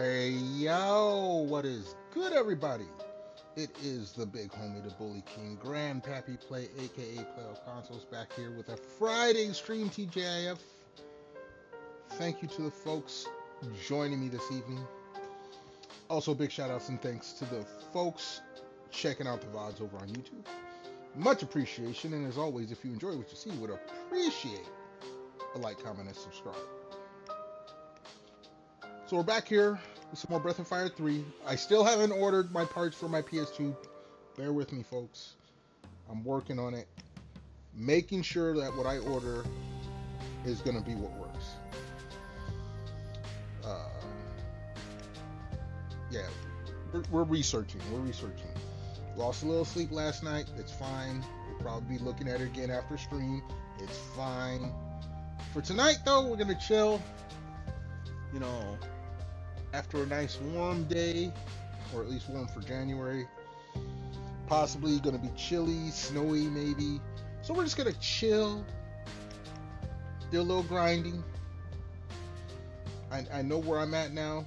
Hey yo, what is good, everybody? It is the big homie, the Bully King, Grandpappy Play, aka Play All Consoles, back here with a Friday stream TJIF. Thank you to the folks joining me this evening. Also, big shout outs and thanks to the folks checking out the VODs over on YouTube. Much appreciation, and as always, if you enjoy what you see, would appreciate a like, comment, and subscribe. So we're back here with some more Breath of Fire 3. I still haven't ordered my parts for my PS2. Bear with me, folks. I'm working on it. Making sure that what I order is going to be what works. Yeah, we're researching. Lost a little sleep last night. It's fine. We'll probably be looking at it again after stream. It's fine. For tonight, though, we're going to chill. You know, after a nice warm day, or at least warm for January, possibly going to be chilly, snowy maybe. So we're just going to chill, do a little grinding. I know where I'm at now,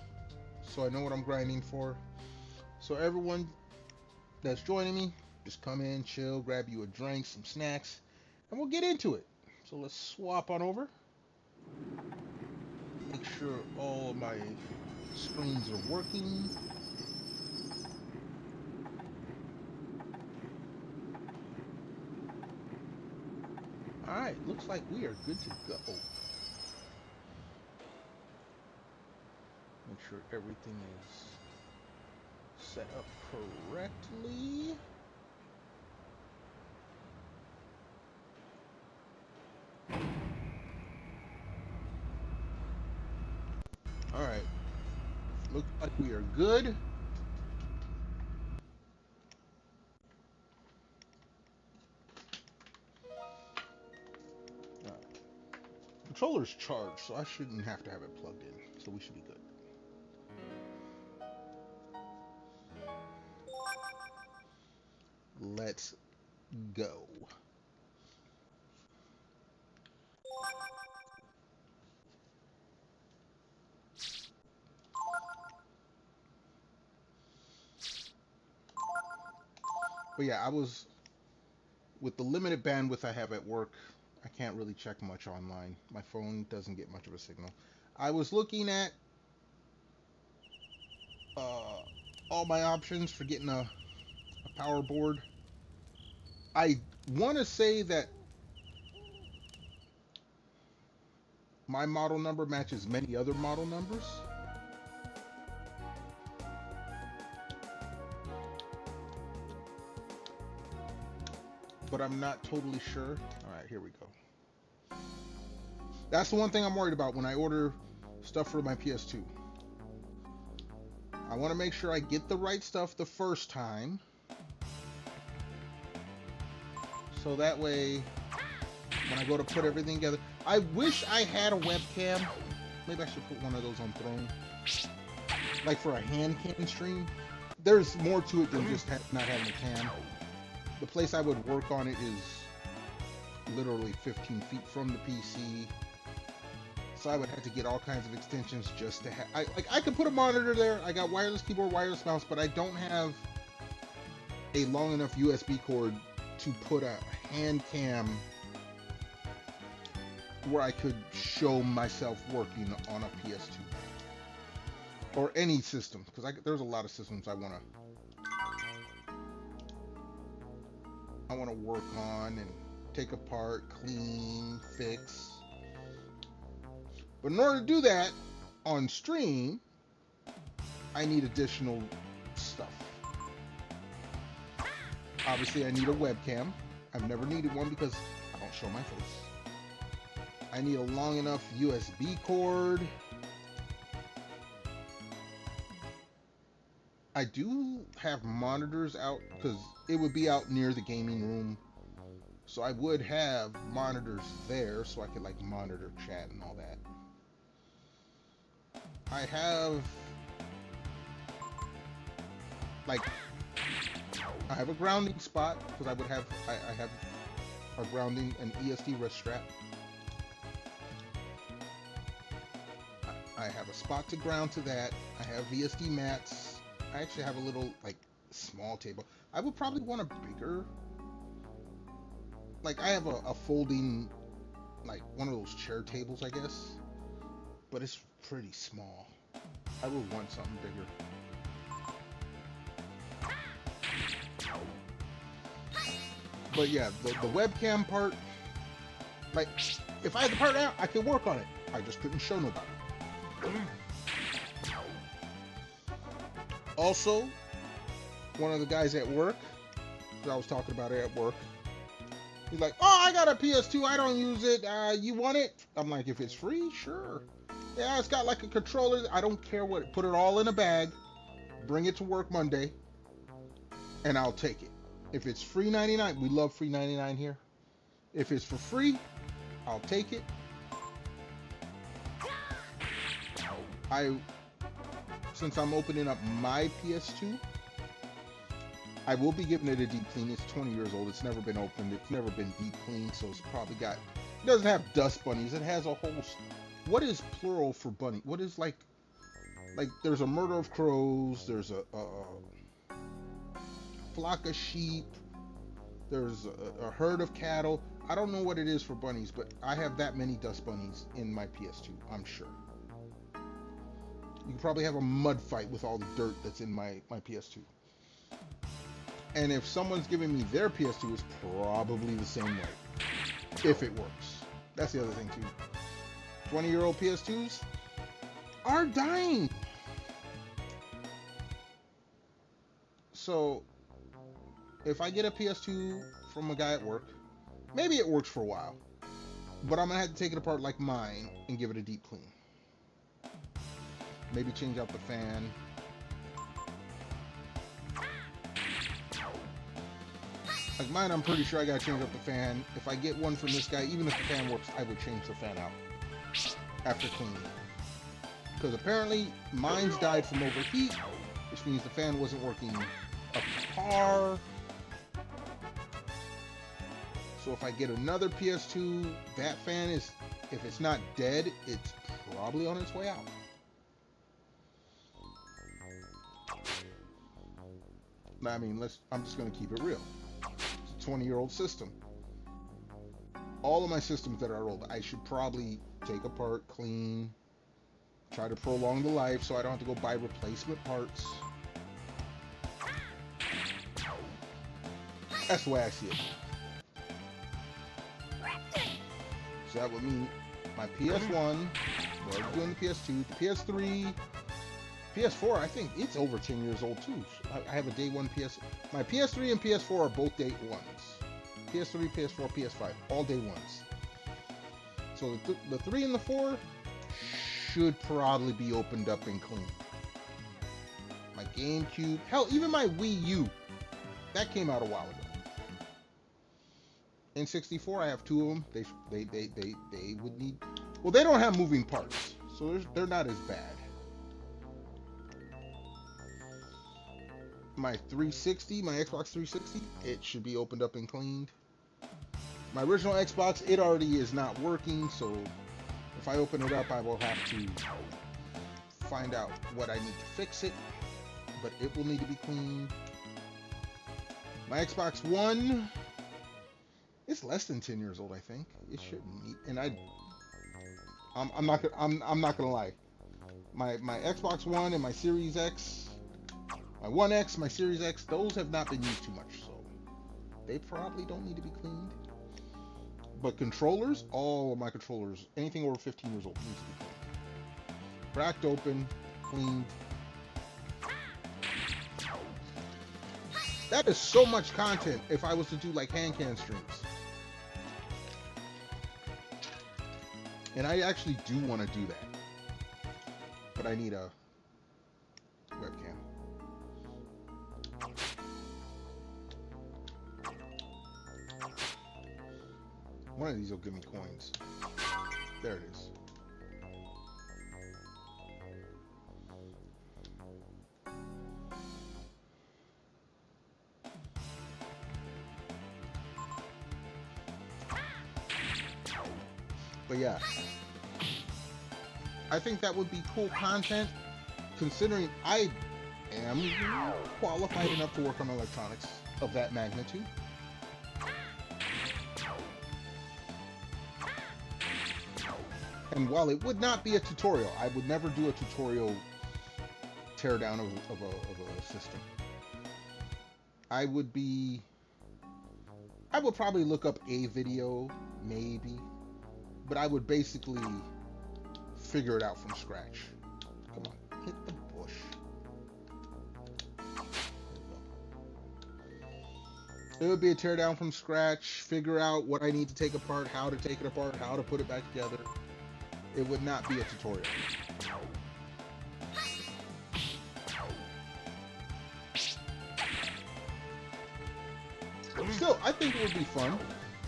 so I know what I'm grinding for. So everyone that's joining me, just come in, chill, grab you a drink, some snacks, and we'll get into it. So let's swap on over. Make sure all of my screens are working. Alright, looks like we are good to go. Make sure everything is set up correctly. Alright, looks like we are good. Alright. Controller's charged, so I shouldn't have to have it plugged in, so we should be good. Let's go. But yeah, I was, with the limited bandwidth I have at work, I can't really check much online. My phone doesn't get much of a signal. I was looking at all my options for getting a power board. I want to say that my model number matches many other model numbers. But I'm not totally sure. Alright, here we go. That's the one thing I'm worried about when I order stuff for my PS2. I want to make sure I get the right stuff the first time. So that way, when I go to put everything together... I wish I had a webcam. Maybe I should put one of those on Throne. Like for a hand cam stream. There's more to it than just not having a cam. The place I would work on it is literally 15 feet from the PC. So I would have to get all kinds of extensions just to have... I could put a monitor there. I got wireless keyboard, wireless mouse, but I don't have a long enough USB cord to put a hand cam where I could show myself working on a PS2 or any system, because there's a lot of systems I want to work on and take apart, clean, fix. But in order to do that on stream, I need additional stuff. Obviously, I need a webcam. I've never needed one because I don't show my face. I need a long enough USB cord. I do have monitors out because it would be out near the gaming room. So I would have monitors there so I could like monitor chat and all that. I have a grounding spot because I have a grounding, an ESD wrist strap. I have a spot to ground to that. I have VSD mats. I actually have a little, like, small table. I would probably want a bigger, like, I have a folding, like, one of those chair tables, I guess, but it's pretty small. I would want something bigger. But yeah, the webcam part, like, if I had the part out, I could work on it. I just couldn't show nobody. Also, one of the guys at work, I was talking about it at work, he's like, oh, I got a PS2, I don't use it, you want it? I'm like, if it's free, sure. Yeah, it's got like a controller, I don't care what, put it all in a bag, bring it to work Monday, and I'll take it. If it's free 99, we love free 99 here. If it's for free, I'll take it. Since I'm opening up my PS2, I will be giving it a deep clean. It's 20 years old. It's never been opened. It's never been deep cleaned, so it's probably got, it doesn't have dust bunnies. It has a whole, what is plural for bunny? What is like there's a murder of crows, there's a flock of sheep, there's a herd of cattle. I don't know what it is for bunnies, but I have that many dust bunnies in my PS2, I'm sure. You can probably have a mud fight with all the dirt that's in my PS2. And if someone's giving me their PS2, it's probably the same way, if it works. That's the other thing too. 20-year-old PS2s are dying. So if I get a PS2 from a guy at work, maybe it works for a while, but I'm gonna have to take it apart like mine and give it a deep clean. Maybe change out the fan. Like mine, I'm pretty sure I gotta change out the fan. If I get one from this guy, even if the fan works, I would change the fan out after cleaning. Because apparently mine's died from overheat, which means the fan wasn't working up to par. So if I get another PS2, that fan is, if it's not dead, it's probably on its way out. I mean, I'm just going to keep it real. It's a 20-year-old system. All of my systems that are old, I should probably take apart, clean, try to prolong the life so I don't have to go buy replacement parts. That's the way I see it. So that would mean my PS1, we're doing the PS2, the PS3, PS4, I think it's over 10 years old too. I have a day one PS. My PS3 and PS4 are both day ones. PS3, PS4, PS5, all day ones. So the 3 and the 4 should probably be opened up and cleaned. My GameCube, hell, even my Wii U, that came out a while ago. N64, I have 2 of them. They would need, well, they don't have moving parts, so they're not as bad. My 360, my Xbox 360, it should be opened up and cleaned. My original Xbox, it already is not working, so if I open it up, I will have to find out what I need to fix it, but it will need to be cleaned. My Xbox One, it's less than 10 years old, I think. It shouldn't need, and I'm not gonna lie. My Xbox One and my Series X, my One X, my Series X, those have not been used too much, so they probably don't need to be cleaned. But controllers, all of my controllers, anything over 15 years old needs to be cleaned. Cracked open, cleaned. That is so much content if I was to do like hand cam streams. And I actually do want to do that. But I need a webcam. One of these will give me coins. There it is. But yeah, I think that would be cool content, considering I am qualified enough to work on electronics of that magnitude. And while it would not be a tutorial, I would never do a tutorial teardown of a system. I would probably look up a video, maybe, but I would basically figure it out from scratch. Come on, hit the bush. It would be a teardown from scratch, figure out what I need to take apart, how to take it apart, how to put it back together. It would not be a tutorial. Still, I think it would be fun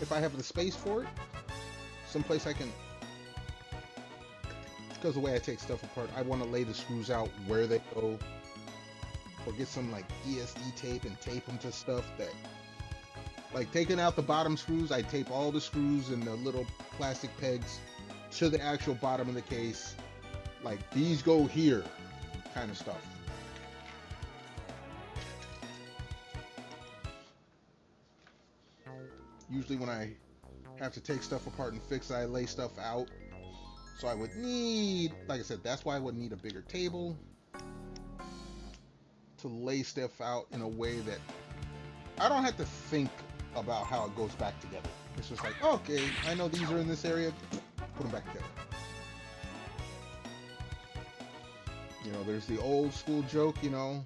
if I have the space for it. Someplace I can, because the way I take stuff apart, I want to lay the screws out where they go, or get some like ESD tape and tape them to stuff that, like taking out the bottom screws, I tape all the screws and the little plastic pegs to the actual bottom of the case, like these go here, kind of stuff. Usually when I have to take stuff apart and fix it, I lay stuff out. So I would need, like I said, that's why I would need a bigger table to lay stuff out in a way that I don't have to think about how it goes back together. It's just like, okay, I know these are in this area, put them back together. You know, there's the old school joke, you know,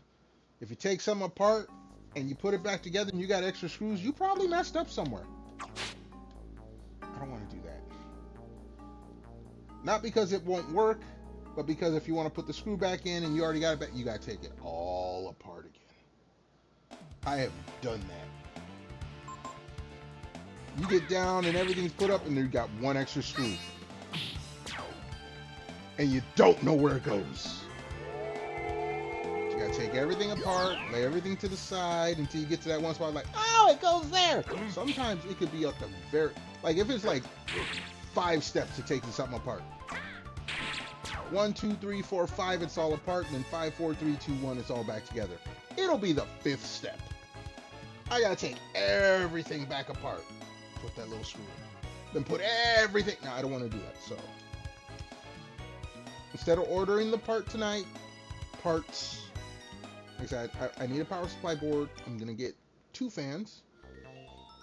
if you take something apart and you put it back together and you got extra screws, you probably messed up somewhere. I don't want to do that. Not because it won't work, but because if you want to put the screw back in and you already got it back, you got to take it all apart again. I have done that. You get down and everything's put up and you got one extra screw. And you don't know where it goes. You gotta take everything apart, lay everything to the side until you get to that one spot like, oh, it goes there. Sometimes it could be up the very, like if it's like 5 steps to taking something apart. 1, 2, 3, 4, 5, it's all apart, and then 5, 4, 3, 2, 1, it's all back together. It'll be the 5th step. I gotta take everything back apart. Put that little screw in. Then put everything. No, I don't want to do that. So instead of ordering the parts, like I said, I need a power supply board. I'm gonna get 2 fans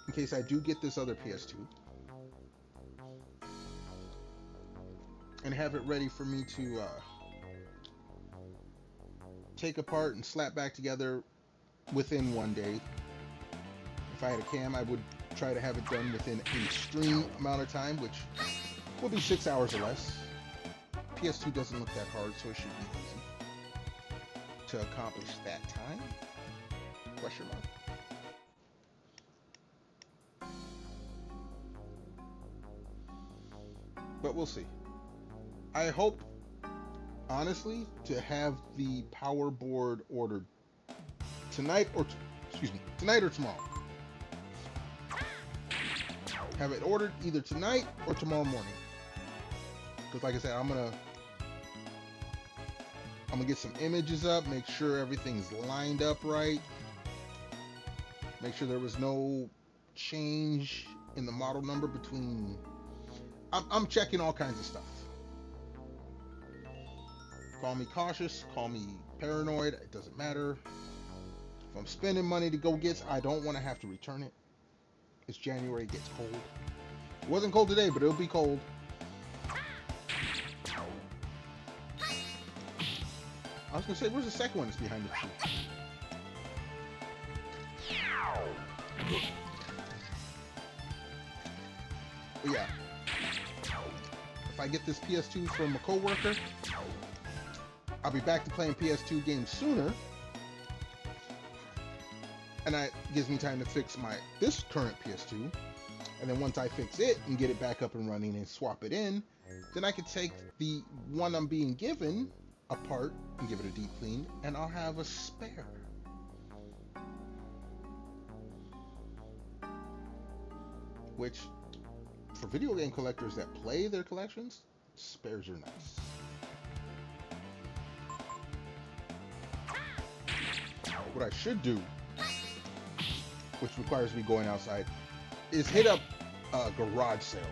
in case I do get this other PS2, and have it ready for me to take apart and slap back together within 1 day. If I had a cam, I would try to have it done within an extreme amount of time, which will be 6 hours or less. PS2 doesn't look that hard, so it should be easy to accomplish that time. Question mark. But we'll see. I hope, honestly, to have the power board ordered tonight or tomorrow. Have it ordered either tonight or tomorrow morning. Because like I said, I'm gonna get some images up, make sure everything's lined up right, make sure there was no change in the model number between. I'm checking all kinds of stuff. Call me cautious, call me paranoid, it doesn't matter. If I'm spending money to go get, I don't want to have to return it. It's January, it gets cold. It wasn't cold today, but it'll be cold. I was gonna say, where's the second one that's behind the tree? But yeah, if I get this PS2 from a coworker, I'll be back to playing PS2 games sooner, and that gives me time to fix this current PS2. And then once I fix it and get it back up and running and swap it in, then I could take the one I'm being given apart and give it a deep clean, and I'll have a spare. Which, for video game collectors that play their collections, spares are nice. what I should do, which requires me going outside, is hit up garage sales.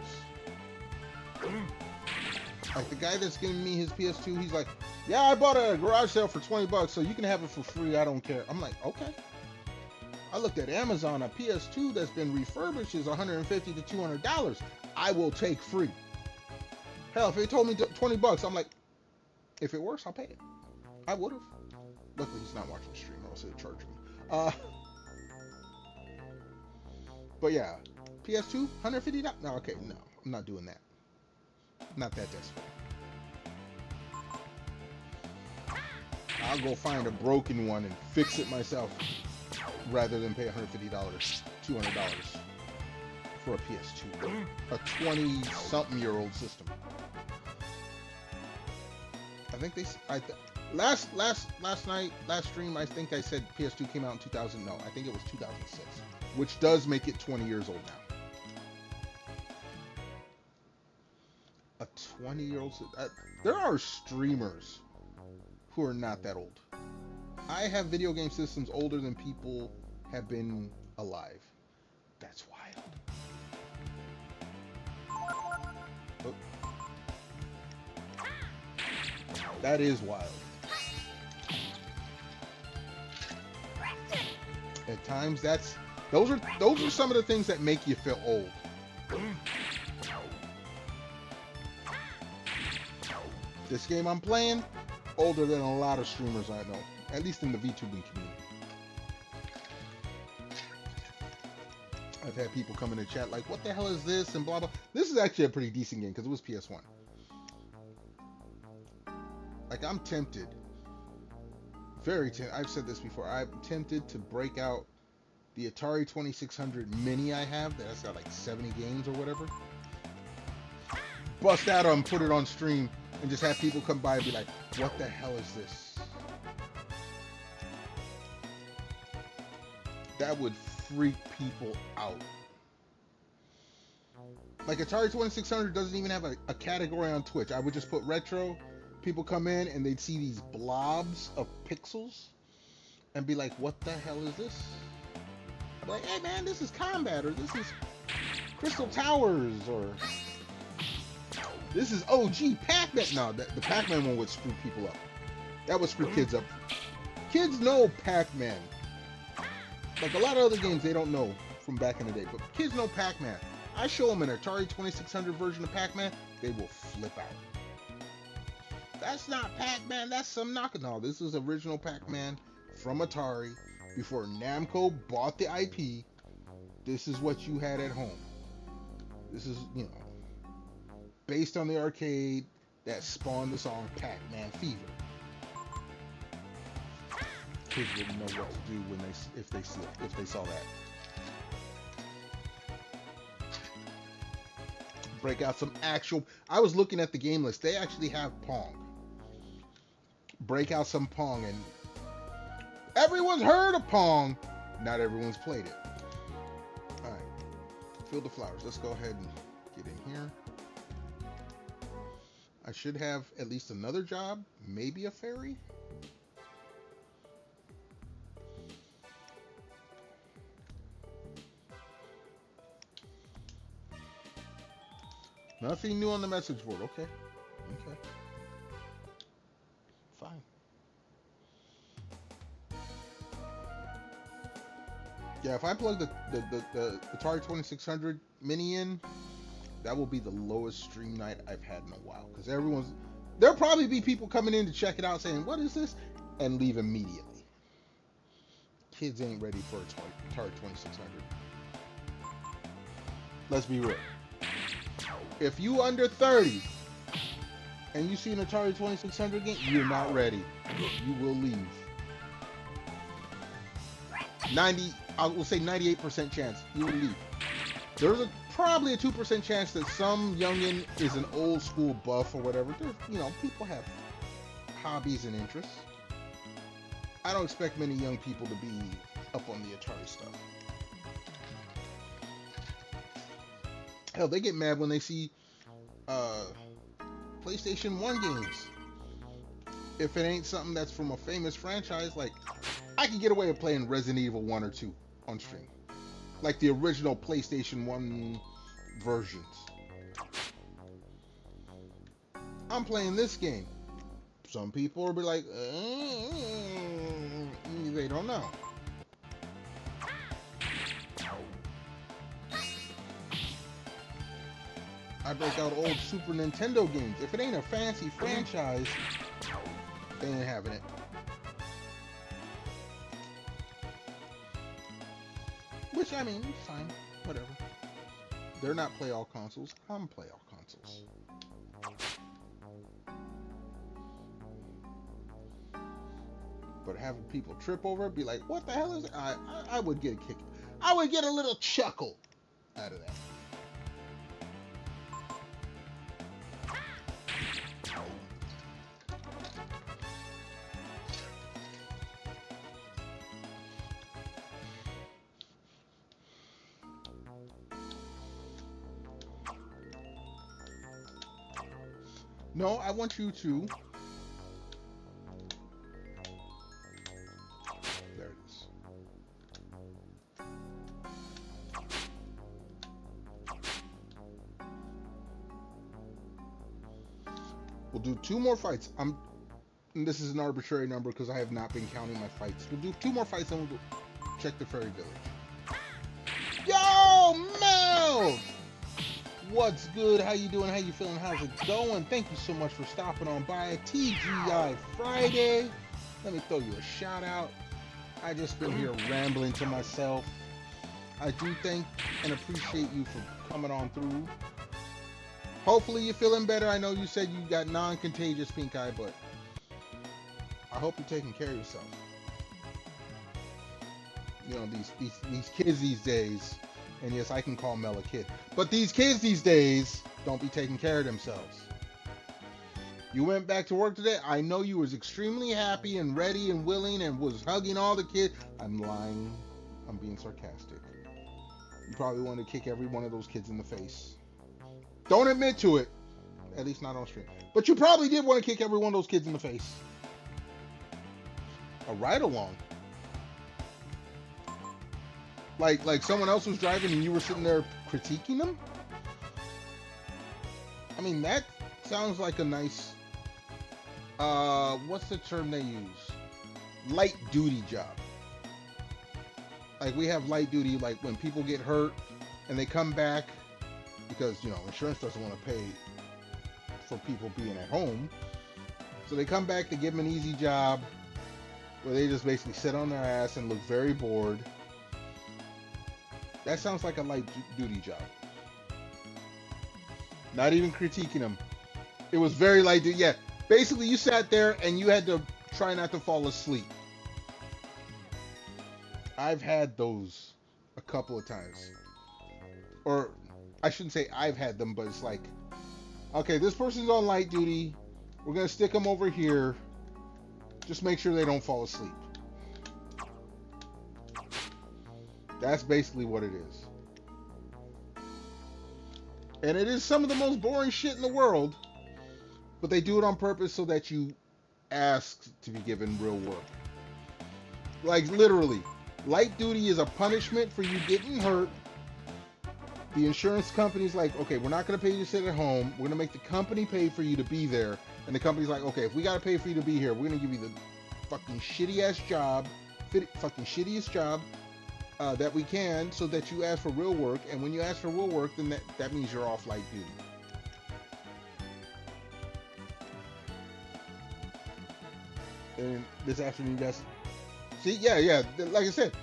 Like the guy that's giving me his PS2, he's like, yeah, I bought a garage sale for 20 bucks, so you can have it for free. I don't care. I'm like, okay. I looked at Amazon, a PS2 that's been refurbished is $150 to $200. I will take free. Hell, if they told me 20 bucks, I'm like, if it works, I'll pay it. I would have. Luckily, he's not watching the stream, or else he'd charge me. But yeah, PS2, $150? No, okay, no, I'm not doing that. Not that desperate. I'll go find a broken one and fix it myself rather than pay $150, $200 for a PS2, a 20-something-year-old system. I think they last stream, I think I said PS2 came out in 2000. No, I think it was 2006, which does make it 20 years old now. A 20-year-old. There are streamers who are not that old. I have video game systems older than people have been alive. That's wild. Oh. That is wild. At times, those are some of the things that make you feel old. This game I'm playing, older than a lot of streamers I know, at least in the VTubing community. I've had people come in the chat like, what the hell is this, and blah blah. This is actually a pretty decent game because it was PS1. Like, I'm tempted, I've said this before, I'm tempted to break out the Atari 2600 Mini I have, that's got like 70 games or whatever. Bust out them, put it on stream, and just have people come by and be like, what the hell is this? That would freak people out. Like, Atari 2600 doesn't even have a category on Twitch. I would just put retro. People come in and they'd see these blobs of pixels and be like, what the hell is this? I'd be like, hey man, this is Combat, or this is Crystal Towers, or this is OG Pac-Man. No, the Pac-Man one would screw people up. That would screw kids up. Kids know Pac-Man. Like a lot of other games they don't know from back in the day, but kids know Pac-Man. I show them an Atari 2600 version of Pac-Man, they will flip out. That's not Pac-Man, that's some knockoff. No, this is original Pac-Man from Atari before Namco bought the IP. This is what you had at home. This is, you know, based on the arcade that spawned the song Pac-Man Fever. Kids wouldn't know what to do when if they saw that. Break out some actual. I was looking at the game list. They actually have Pong. Break out some Pong, and everyone's heard of Pong. Not everyone's played it. All right, Field of Flowers. Let's go ahead and get in here. I should have at least another job, maybe a ferry. Nothing new on the message board. Okay. Okay. Fine. Yeah, if I plug the Atari 2600 Mini in, that will be the lowest stream night I've had in a while. Because there'll probably be people coming in to check it out saying, what is this? And leave immediately. Kids ain't ready for Atari 2600. Let's be real. If you under 30 and you see an Atari 2600 game, you're not ready. You will leave. I will say 98% chance you will leave. There's probably a 2% chance that some youngin is an old school buff or whatever. You know, people have hobbies and interests. I don't expect many young people to be up on the Atari stuff. Hell, they get mad when they see PlayStation 1 games. If it ain't something that's from a famous franchise, like, I I could get away with playing Resident Evil 1 or 2 on stream. Like the original PlayStation 1 versions. I'm playing this game. Some people will be like, they don't know. I break out old Super Nintendo games. If it ain't a fancy franchise, they ain't having it. Which, I mean, it's fine. Whatever. They're not play all consoles. I'm play all consoles. But having people trip over it, be like, what the hell is it? I would get a kick. I would get a little chuckle out of that. No, I want you to. There it is. We'll do 2 more fights. And this is an arbitrary number because I have not been counting my fights. We'll do 2 more fights and we'll check the Fairy Village. Yo, Mel! What's good? How you doing? How you feeling? How's it going? Thank you so much for stopping on by. TGI Friday. Let me throw you a shout out. I just been here rambling to myself. I do thank and appreciate you for coming on through. Hopefully you're feeling better. I know you said you got non-contagious pink eye, but I hope you're taking care of yourself. You know, these kids these days. And yes, I can call Mel a kid. But these kids these days don't be taking care of themselves. You went back to work today. I know you was extremely happy and ready and willing and was hugging all the kids. I'm lying. I'm being sarcastic. You probably wanted to kick every one of those kids in the face. Don't admit to it. At least not on stream. But you probably did want to kick every one of those kids in the face. A ride-along. Like someone else was driving and you were sitting there critiquing them? I mean, that sounds like a nice, what's the term they use? Light duty job. Like we have light duty, like when people get hurt and they come back because, you know, insurance doesn't want to pay for people being at home. So they come back to give them an easy job where they just basically sit on their ass and look very bored. That sounds like a light duty job. Not even critiquing them. It was very light duty. Yeah, basically you sat there and you had to try not to fall asleep. I've had those a couple of times. Or I shouldn't say I've had them, but it's like, okay, this person's on light duty. We're going to stick them over here. Just make sure they don't fall asleep. That's basically what it is. And it is some of the most boring shit in the world, but they do it on purpose so that you ask to be given real work. Like literally, light duty is a punishment for you getting hurt. The insurance company's like, okay, we're not going to pay you to sit at home. We're going to make the company pay for you to be there. And the company's like, okay, if we got to pay for you to be here, we're going to give you the fucking shitty-ass job, fucking shittiest job that we can, so that you ask for real work. And when you ask for real work, then that means you're off light duty. And this afternoon, guys, see, yeah, like I said,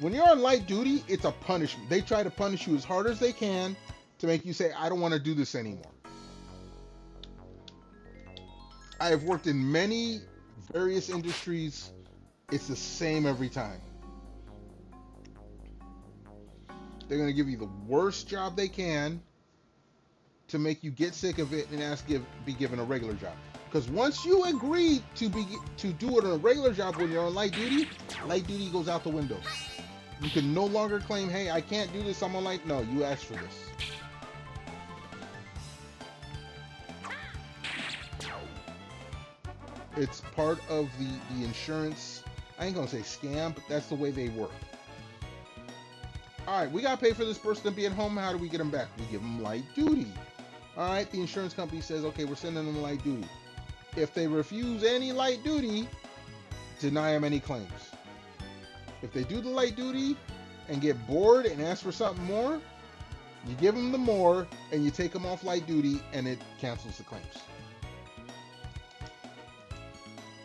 when you're on light duty, it's a punishment. They try to punish you as hard as they can to make you say, I don't want to do this anymore. I have worked in many various industries. It's the same every time. They're going to give you the worst job they can to make you get sick of it and be given a regular job. Because once you agree to do it on a regular job when you're on light duty goes out the window. You can no longer claim, hey, I can't do this, I'm on light. No, you asked for this. It's part of the insurance I ain't gonna say scam, but that's the way they work. All right, we gotta pay for this person to be at home. How do we get them back? We give them light duty. All right, the insurance company says, okay, we're sending them light duty. If they refuse any light duty, deny them any claims. If they do the light duty and get bored and ask for something more, you give them the more and you take them off light duty and it cancels the claims.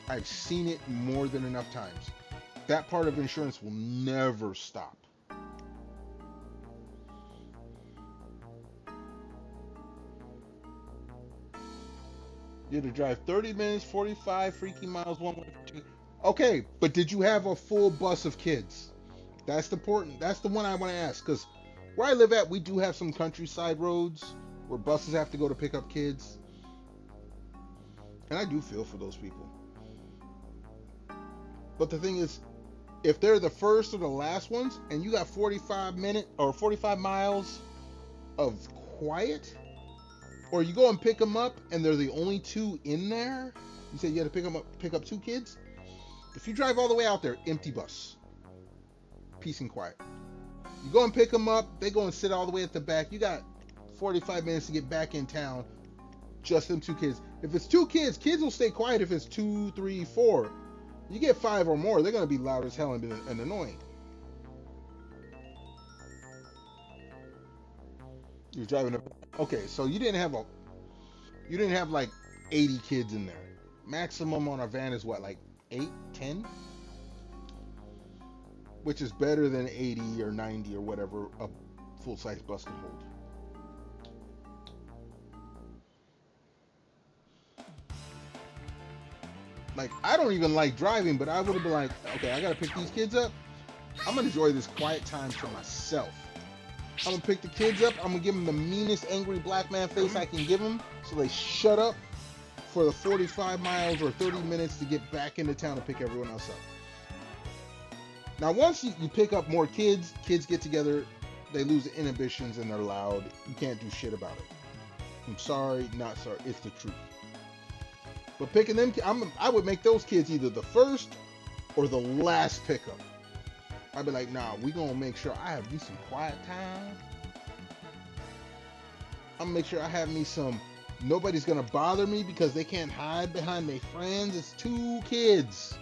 I've seen it more than enough times. That part of insurance will never stop. You had to drive 30 minutes, 45 freaking miles one way. Okay, but did you have a full bus of kids? That's important. That's the one I want to ask, because where I live at, we do have some countryside roads where buses have to go to pick up kids. And I do feel for those people. But the thing is, if they're the first or the last ones, and you got 45 miles of quiet, or you go and pick them up and they're the only two in there, you said you had to pick up two kids. If you drive all the way out there, empty bus, peace and quiet. You go and pick them up, they go and sit all the way at the back. You got 45 minutes to get back in town, just them two kids. If it's two kids, kids will stay quiet. If it's 2, 3, 4, you get 5 or more, they're gonna be loud as hell and annoying. You're driving a, okay, so you didn't have like 80 kids in there. Maximum on a van is what, like 8, 10? Which is better than 80 or 90 or whatever a full-size bus can hold. Like, I don't even like driving, but I would have been like, okay, I gotta pick these kids up. I'm gonna enjoy this quiet time to myself. I'm gonna pick the kids up. I'm gonna give them the meanest angry black man face I can give them, so they shut up for the 45 miles or 30 minutes to get back into town to pick everyone else up. Now, once you pick up more kids get together, they lose the inhibitions and they're loud. You can't do shit about it. I'm sorry, not sorry. It's the truth. But picking them, I would make those kids either the first or the last pickup. I'd be like, nah, we gonna make sure I have me some quiet time. I'm gonna make sure I have me some, nobody's gonna bother me because they can't hide behind their friends. It's 2 kids.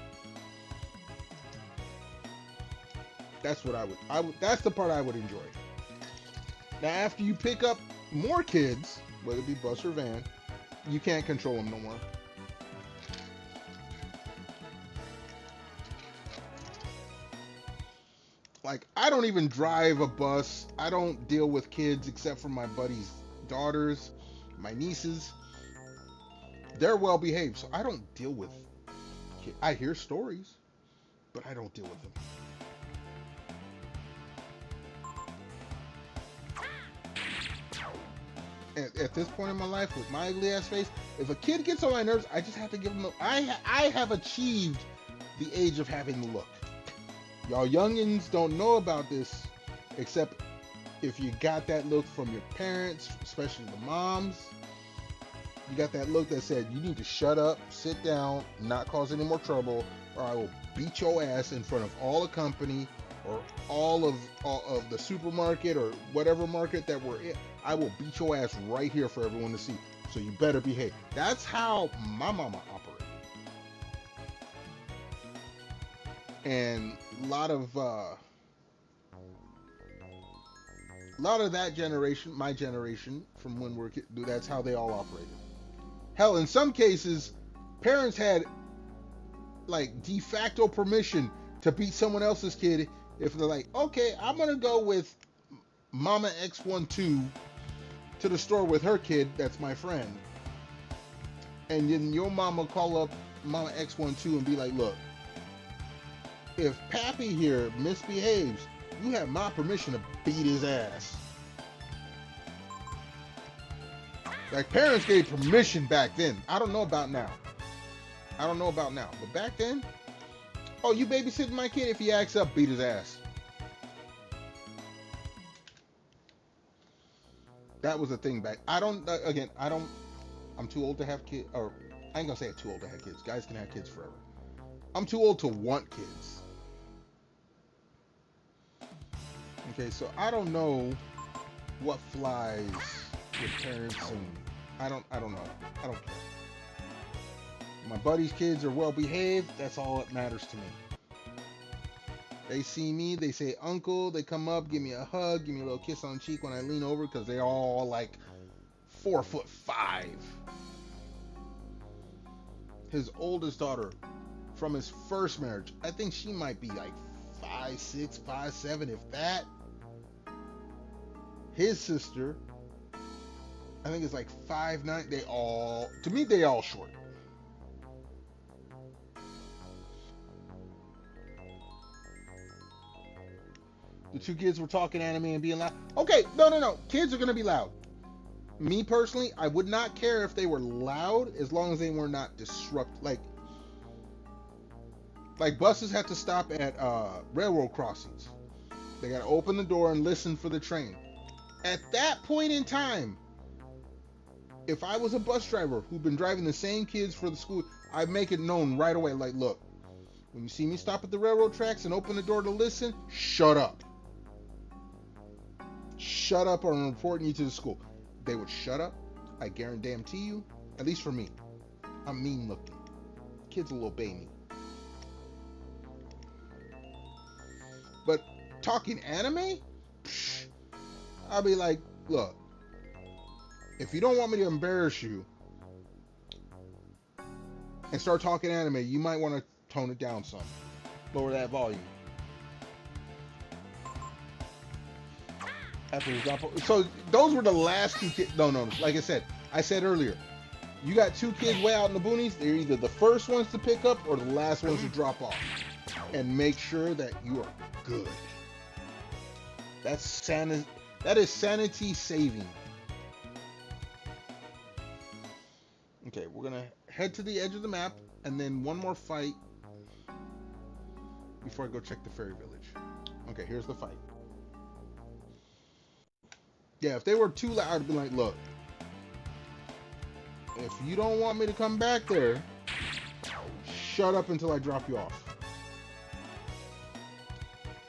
That's what I would, that's the part I would enjoy. Now, after you pick up more kids, whether it be bus or van, you can't control them no more. Like, I don't even drive a bus. I don't deal with kids except for my buddy's daughters, my nieces. They're well behaved, so I don't deal with kids. I hear stories, but I don't deal with them. At this point in my life, with my ugly ass face, if a kid gets on my nerves, I just have to give them I have achieved the age of having the look. Y'all youngins don't know about this, except if you got that look from your parents, especially the moms. You got that look that said, you need to shut up, sit down, not cause any more trouble, or I will beat your ass in front of all the company or all of the supermarket or whatever market that we're in. I will beat your ass right here for everyone to see. So you better behave. That's how my mama operated. And a lot of that generation, my generation, from when we're kids, that's how they all operated. Hell, in some cases, parents had like de facto permission to beat someone else's kid if they're like, okay, I'm gonna go with Mama X12 to the store with her kid, that's my friend. And then your mama call up Mama X12 and be like, look, if Pappy here misbehaves, you have my permission to beat his ass. Like, parents gave permission back then. I don't know about now. But back then, oh, you babysitting my kid? If he acts up, beat his ass. That was a thing back. I'm too old to have kids, or I ain't gonna say too old to have kids. Guys can have kids forever. I'm too old to want kids. Okay, so I don't know what flies with parents, and I don't know. I don't care. My buddy's kids are well behaved. That's all that matters to me. They see me, they say uncle, they come up, give me a hug, give me a little kiss on the cheek when I lean over, because they're all like 4'5". His oldest daughter from his first marriage, I think she might be like 5'6", 5'7", if that. His sister, I think it's like 5'9". They all short. The two kids were talking anime and being loud. Okay, no. Kids are going to be loud. Me personally, I would not care if they were loud as long as they were not disrupt. Like buses have to stop at railroad crossings. They got to open the door and listen for the train. At that point in time, if I was a bus driver who'd been driving the same kids for the school, I'd make it known right away. Like, look, when you see me stop at the railroad tracks and open the door to listen, shut up. Shut up, or I'm reporting you to the school. They would shut up. I guarantee you, at least for me. I'm mean looking. Kids will obey me. But talking anime? Psh, I'll be like, look, if you don't want me to embarrass you and start talking anime, you might want to tone it down some. Lower that volume. After the drop. So those were the last two kids. No. Like I said earlier, you got two kids way out in the boonies. They're either the first ones to pick up or the last ones to drop off. And make sure that you are good. That is sanity saving. Okay, we're gonna head to the edge of the map and then one more fight before I go check the fairy village. Okay, here's the fight. Yeah, if they were too loud, I'd be like, look, if you don't want me to come back there, shut up until I drop you off.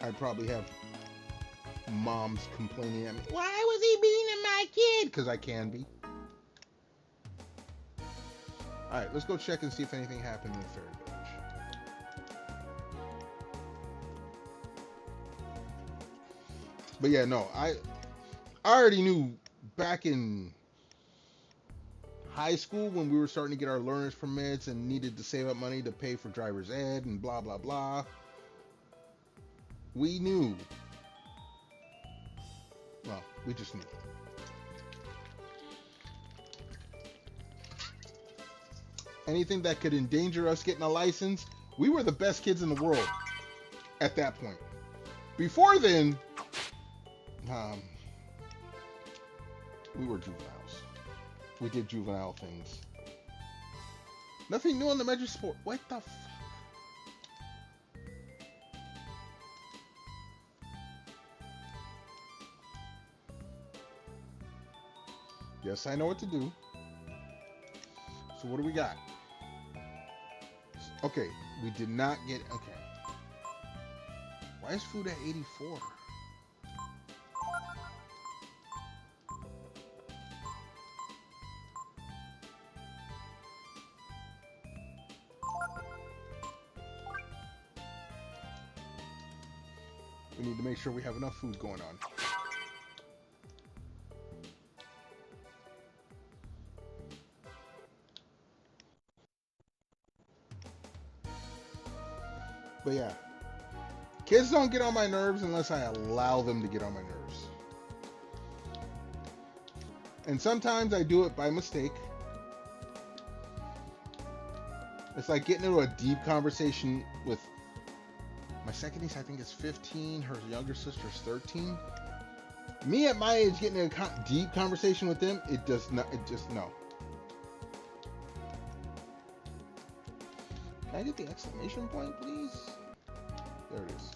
I'd probably have moms complaining at me, why was he beating my kid? Because I can be. Alright, let's go check and see if anything happened in the fairy village. But yeah, no, I already knew back in high school when we were starting to get our learner's permits and needed to save up money to pay for driver's ed and blah, blah, blah. We knew. Well, we just knew. Anything that could endanger us getting a license, we were the best kids in the world at that point. Before then, we were juveniles. We did juvenile things. Nothing new on the Metro Sport. What the fuck? Yes, I know what to do. So what do we got? Okay, we did not get... Okay. Why is food at 84? We need to make sure we have enough food going on. But yeah, kids don't get on my nerves unless I allow them to get on my nerves. And sometimes I do it by mistake. It's like getting into a deep conversation with my second niece, I think is 15, her younger sister's 13. Me at my age getting into a deep conversation with them, it just no. Can I get the exclamation point, please? There it is.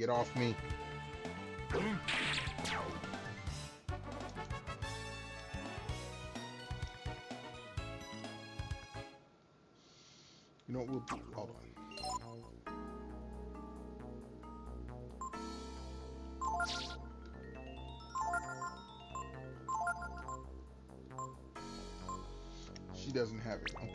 Get off me. You know what we'll do? Hold on. She doesn't have it. Okay.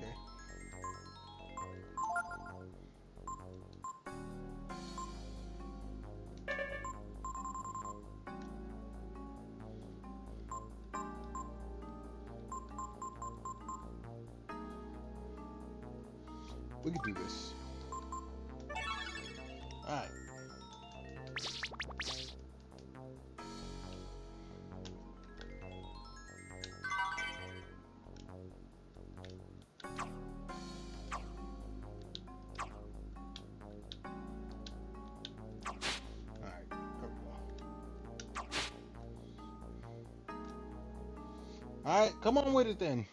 We could do this. Alright. Alright, come on with it then.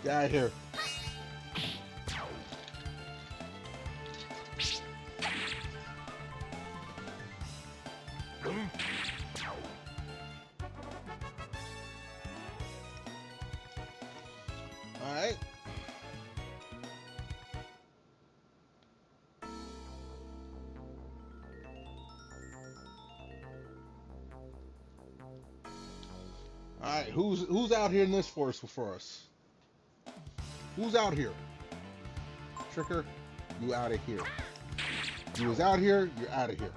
Get out of here. Alright. Alright, who's out here in this forest for us? Who's out here? Tricker, you out of here. You was out here, you're out of here.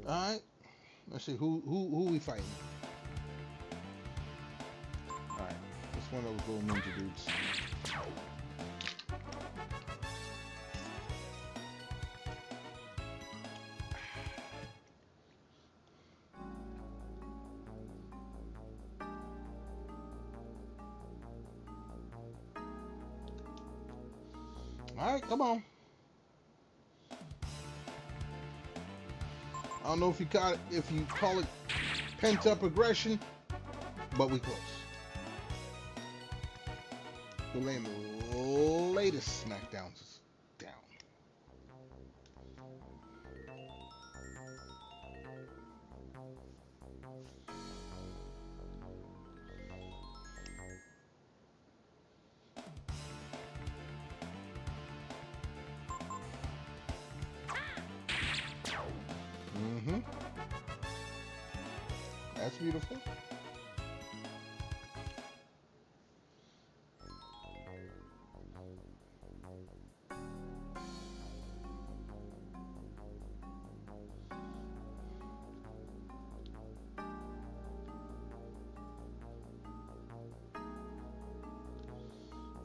Alright. Let's see who we fighting. Alright, it's one of those little ninja dudes. Alright, come on. I don't know if you call it pent up aggression, but we close. We're laying the latest smackdowns down. Mm-hmm. That's beautiful.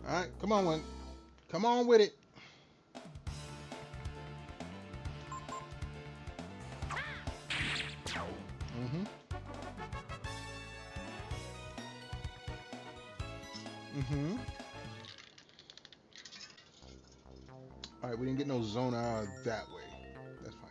All right, come on, come on with it. Mm-hmm. Mm-hmm. All right, we didn't get no zone out that way. That's fine.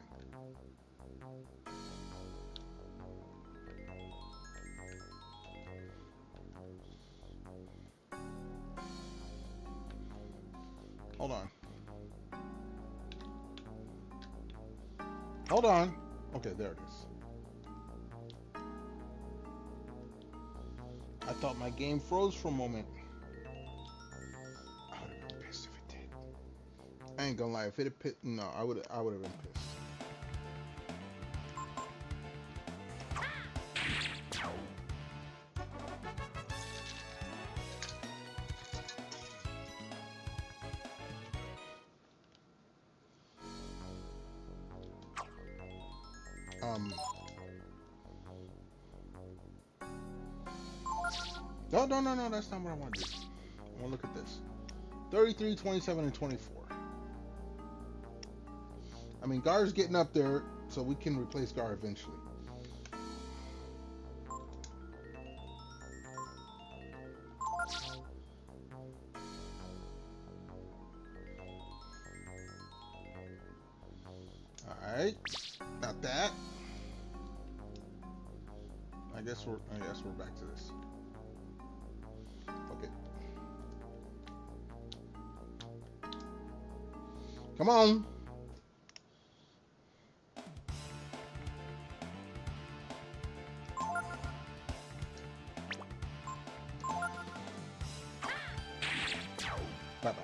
Hold on. Hold on. Okay, there it is. I thought my game froze for a moment. I would have been pissed if it did. I ain't gonna lie, if it had pissed, no, I would have been pissed. No, that's not what I want to do. I want to look at this. 33, 27, and 24. I mean, Gar's getting up there, so we can replace Gar eventually. right, not that. I guess we're back to this. Okay. Come on. Bye-bye.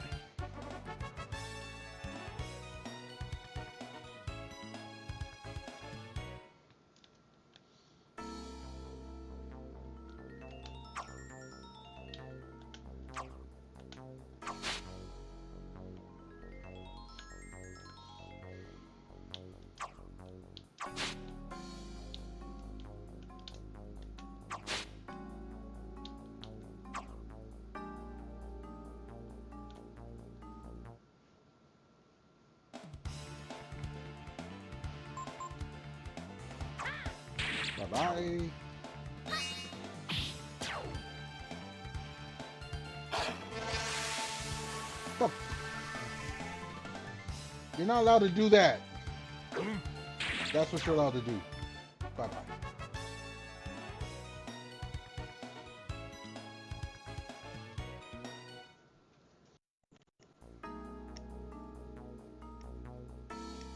Bye-bye. Stop. You're not allowed to do that. That's what you're allowed to do. Bye-bye.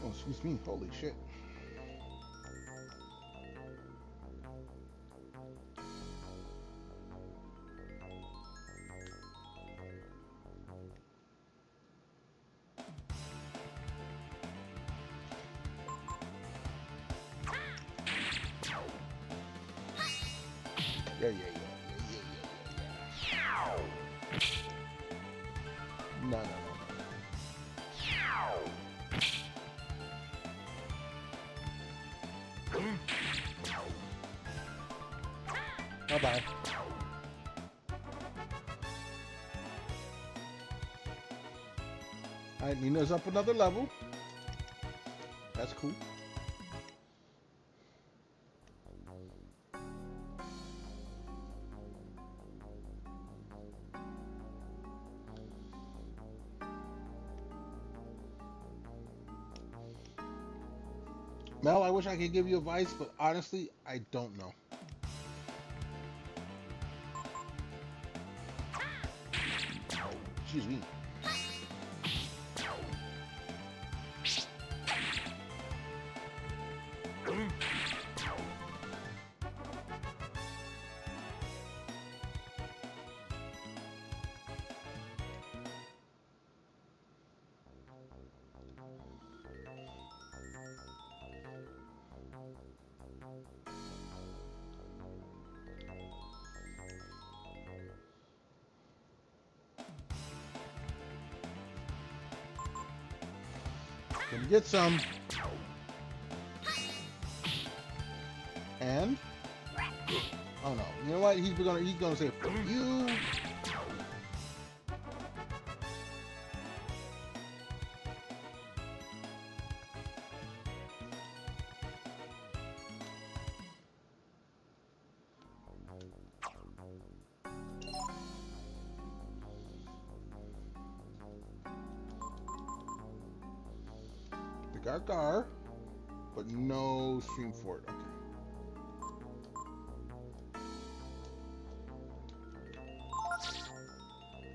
Oh, excuse me. Holy shit. Yeah. No. Bye-bye. Alright, Nina's up another level. That's cool. Mel, I wish I could give you advice, but honestly, I don't know. Excuse me. Can get some. And oh no, you know what? He's gonna say fuck you. Gar, but no stream for it. Okay.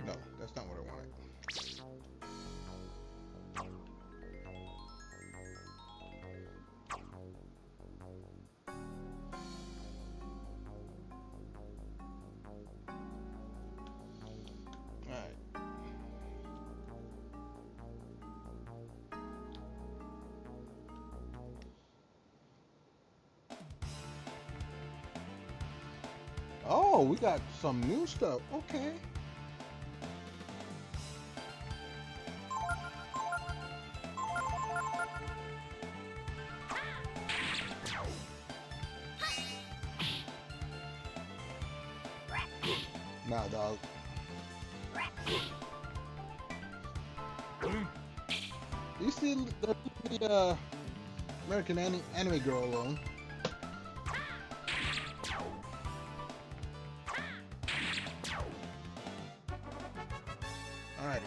No, that's not what I wanted. Oh, we got some new stuff. Okay. Nah, dog. You see the American anime girl alone. Alrighty.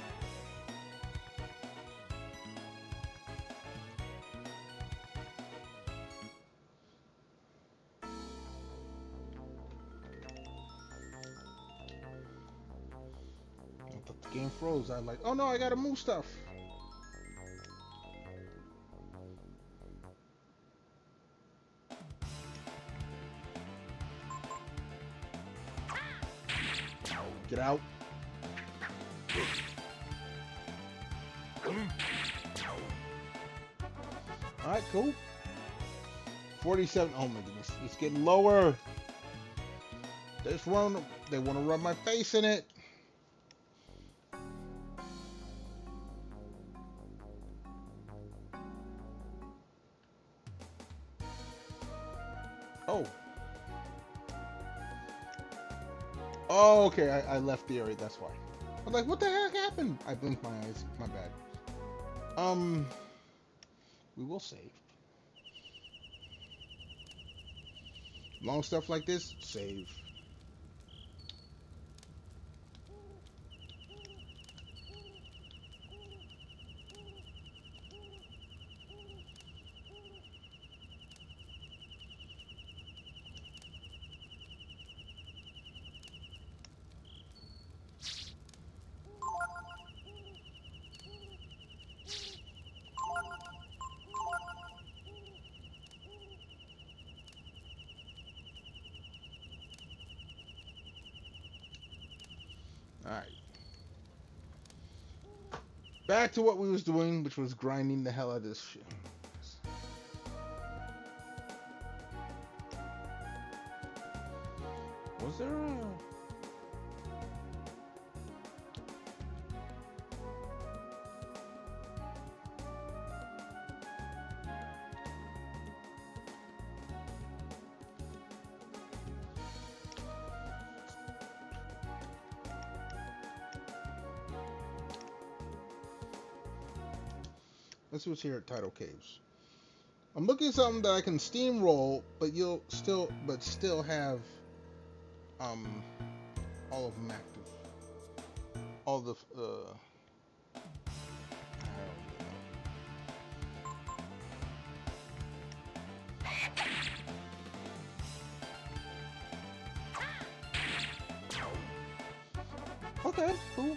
Game froze. I like, oh no, I gotta move stuff. Get out. Alright, cool. 47. Oh my goodness. It's getting lower. They want to rub my face in it. Oh. Oh, okay. I left the area. That's why. I'm like, what the heck happened? I blinked my eyes. My bad. We will save. Long stuff like this, save. Alright. Back to what we was doing, which was grinding the hell out of this shit. Was there a... Let's see what's here at Tidal Caves. I'm looking at something that I can steamroll, but still have all of them active. All the okay, cool.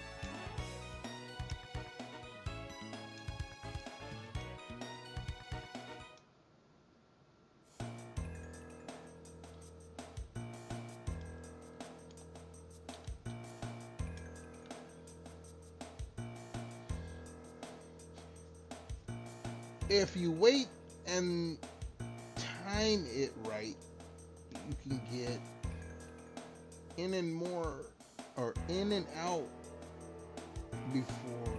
If you wait and time it right, you can get in and more, or in and out before.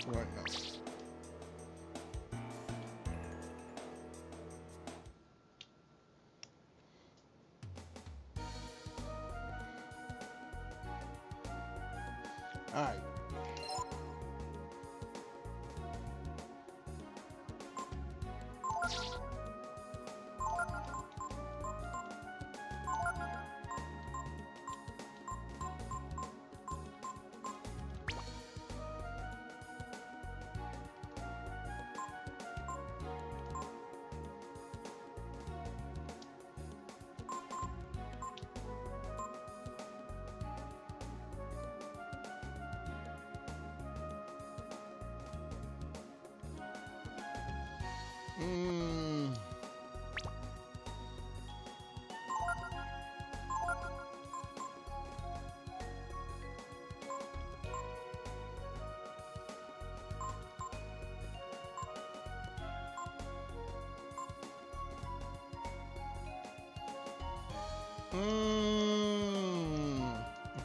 Right now. All right.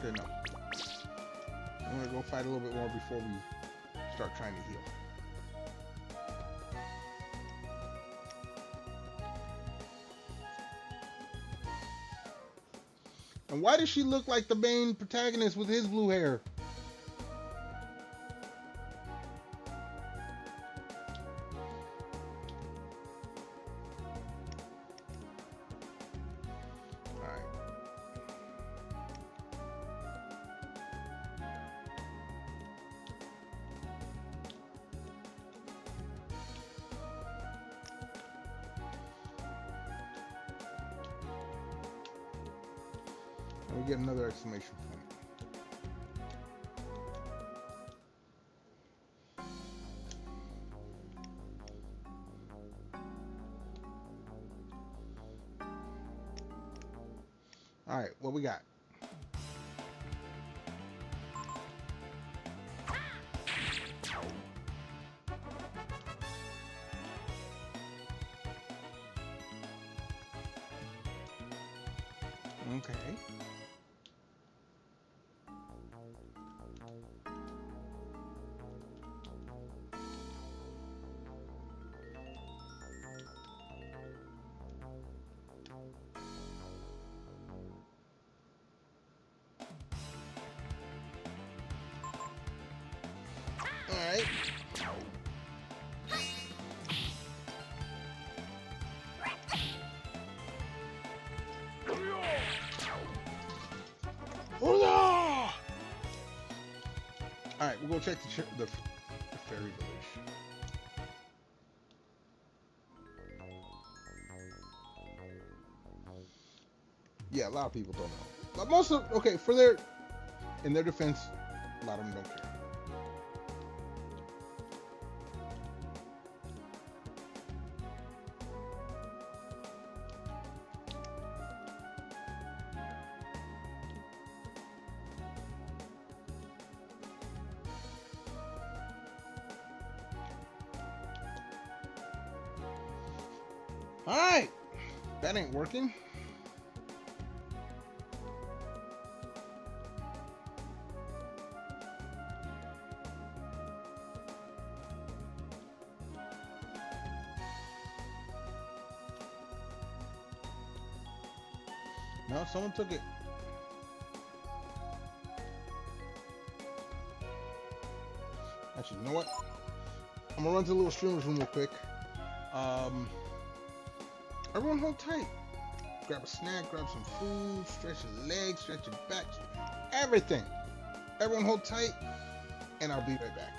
Okay, no. I'm gonna go fight a little bit more before we start trying to heal. And why does she look like the main protagonist with his blue hair? Alright. And we get another exclamation point. All right, what we got? Okay. All right. Hola! All right, we'll go check the fairy village. Yeah, a lot of people don't know. But most of in their defense, a lot of them don't care. All right, that ain't working. No, someone took it. Actually, you know what? I'm gonna run to the little streamer's room real quick. Everyone hold tight. Grab a snack, grab some food, stretch your legs, stretch your back, everything. Everyone hold tight, and I'll be right back.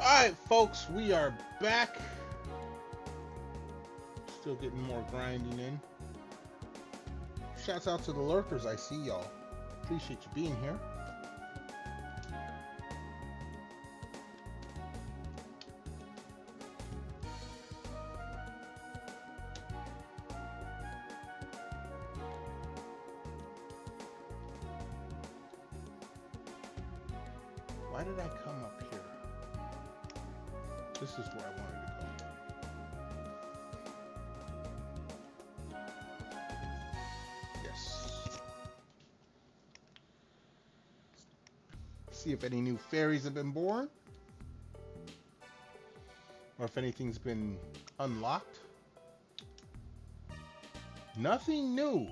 Alright, folks, we are back. Still getting more grinding in. Shouts out to the lurkers, I see y'all. Appreciate you being here. Why did I come up here? This is where I wanted to go. Yes. See if any new fairies have been born. Or if anything's been unlocked. Nothing new.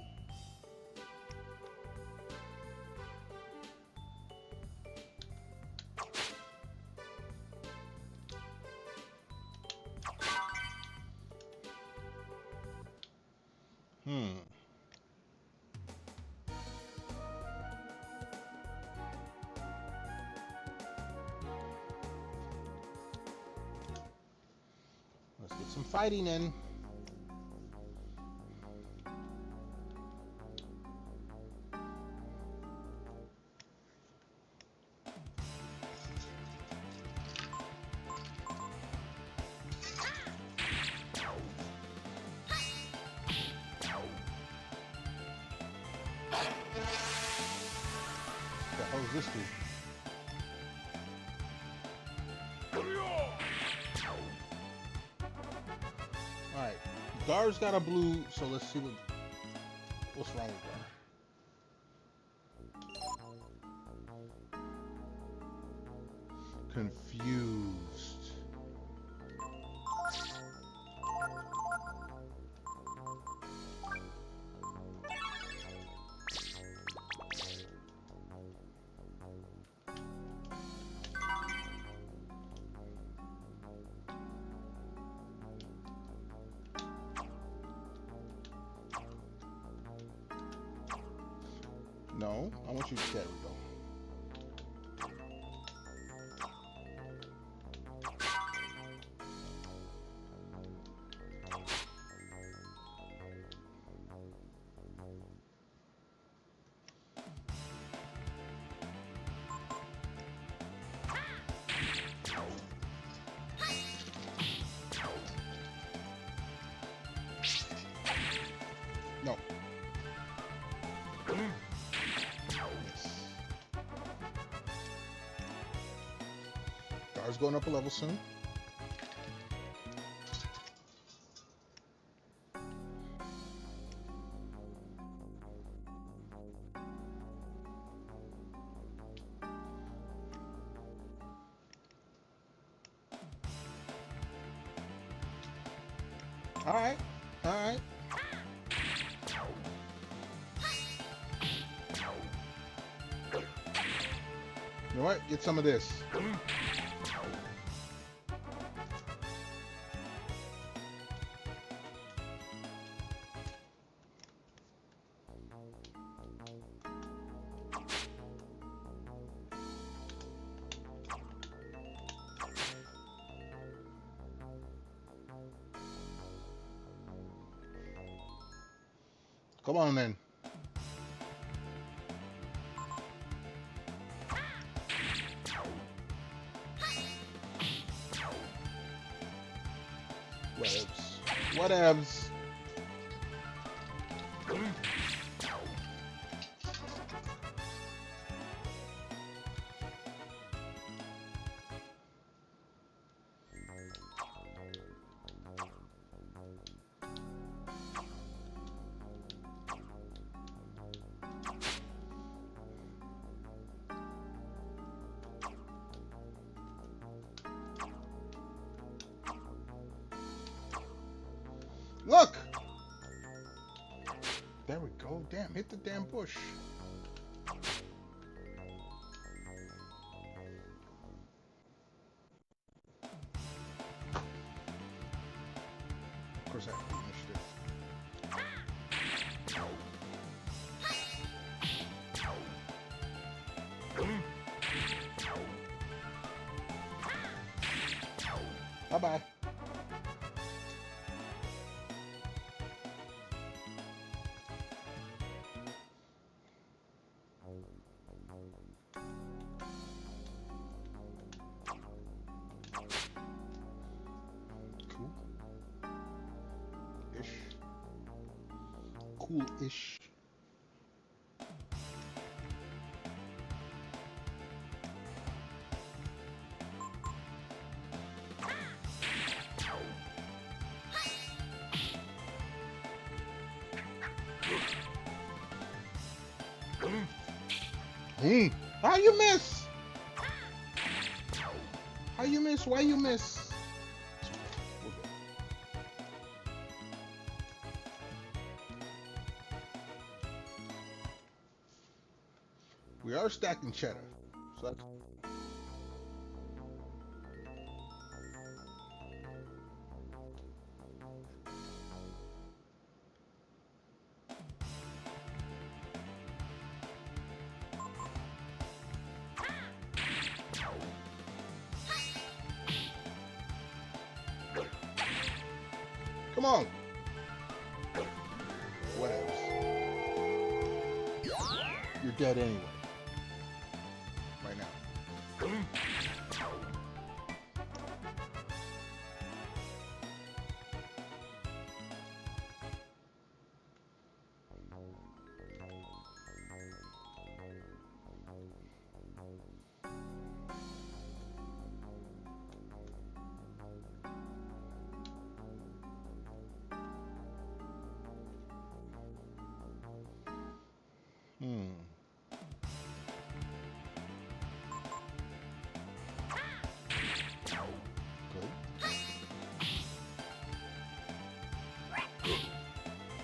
Let's get some fighting in. What the hell is this dude? Alright, Gar's got a blue, so let's see what's wrong with Gar. Confused. No, I want you to, there we go. No. Gar's going up a level soon. All right, all right. You know what? Get some of this. Come on, then. Whatevs. Whatevs. Look! There we go. Damn, hit the damn bush. Of course I have the initiative. Bye-bye. Cool-ish. Cool-ish. How you miss? How you miss? Why you miss? We are stacking cheddar. So that's... Come on. Whatever. You're dead anyway. Right now.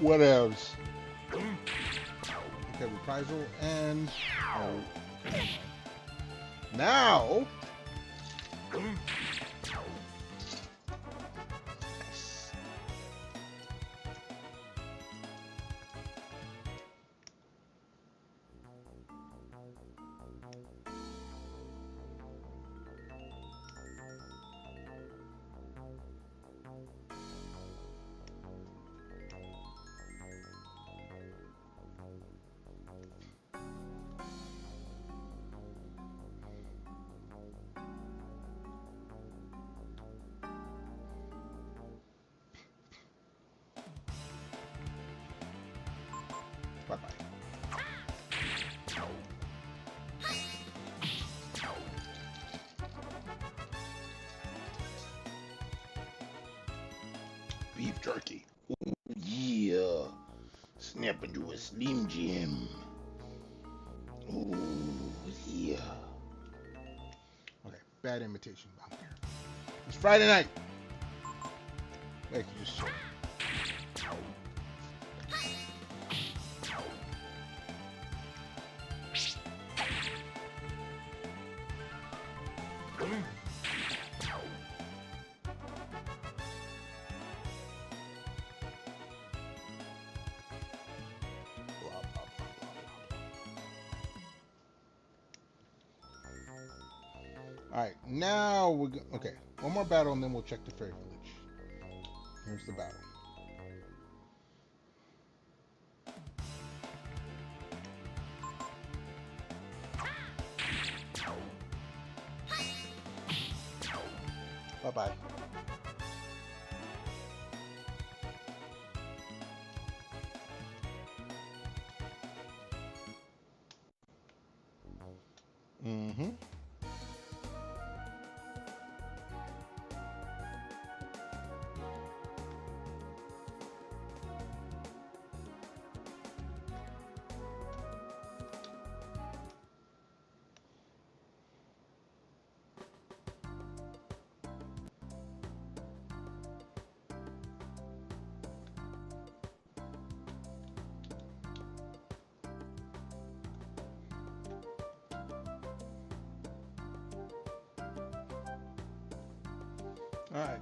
What else? Okay, reprisal and okay. Now. Bye-bye. Beef jerky. Ooh, yeah. Snap into a Slim Jim. Ooh, yeah. Okay, bad imitation. I don't care. It's Friday night. I can just chill. Alright, now we're okay. One more battle and then we'll check the fairy village. Here's the battle. Bye-bye. Mm-hmm. All right.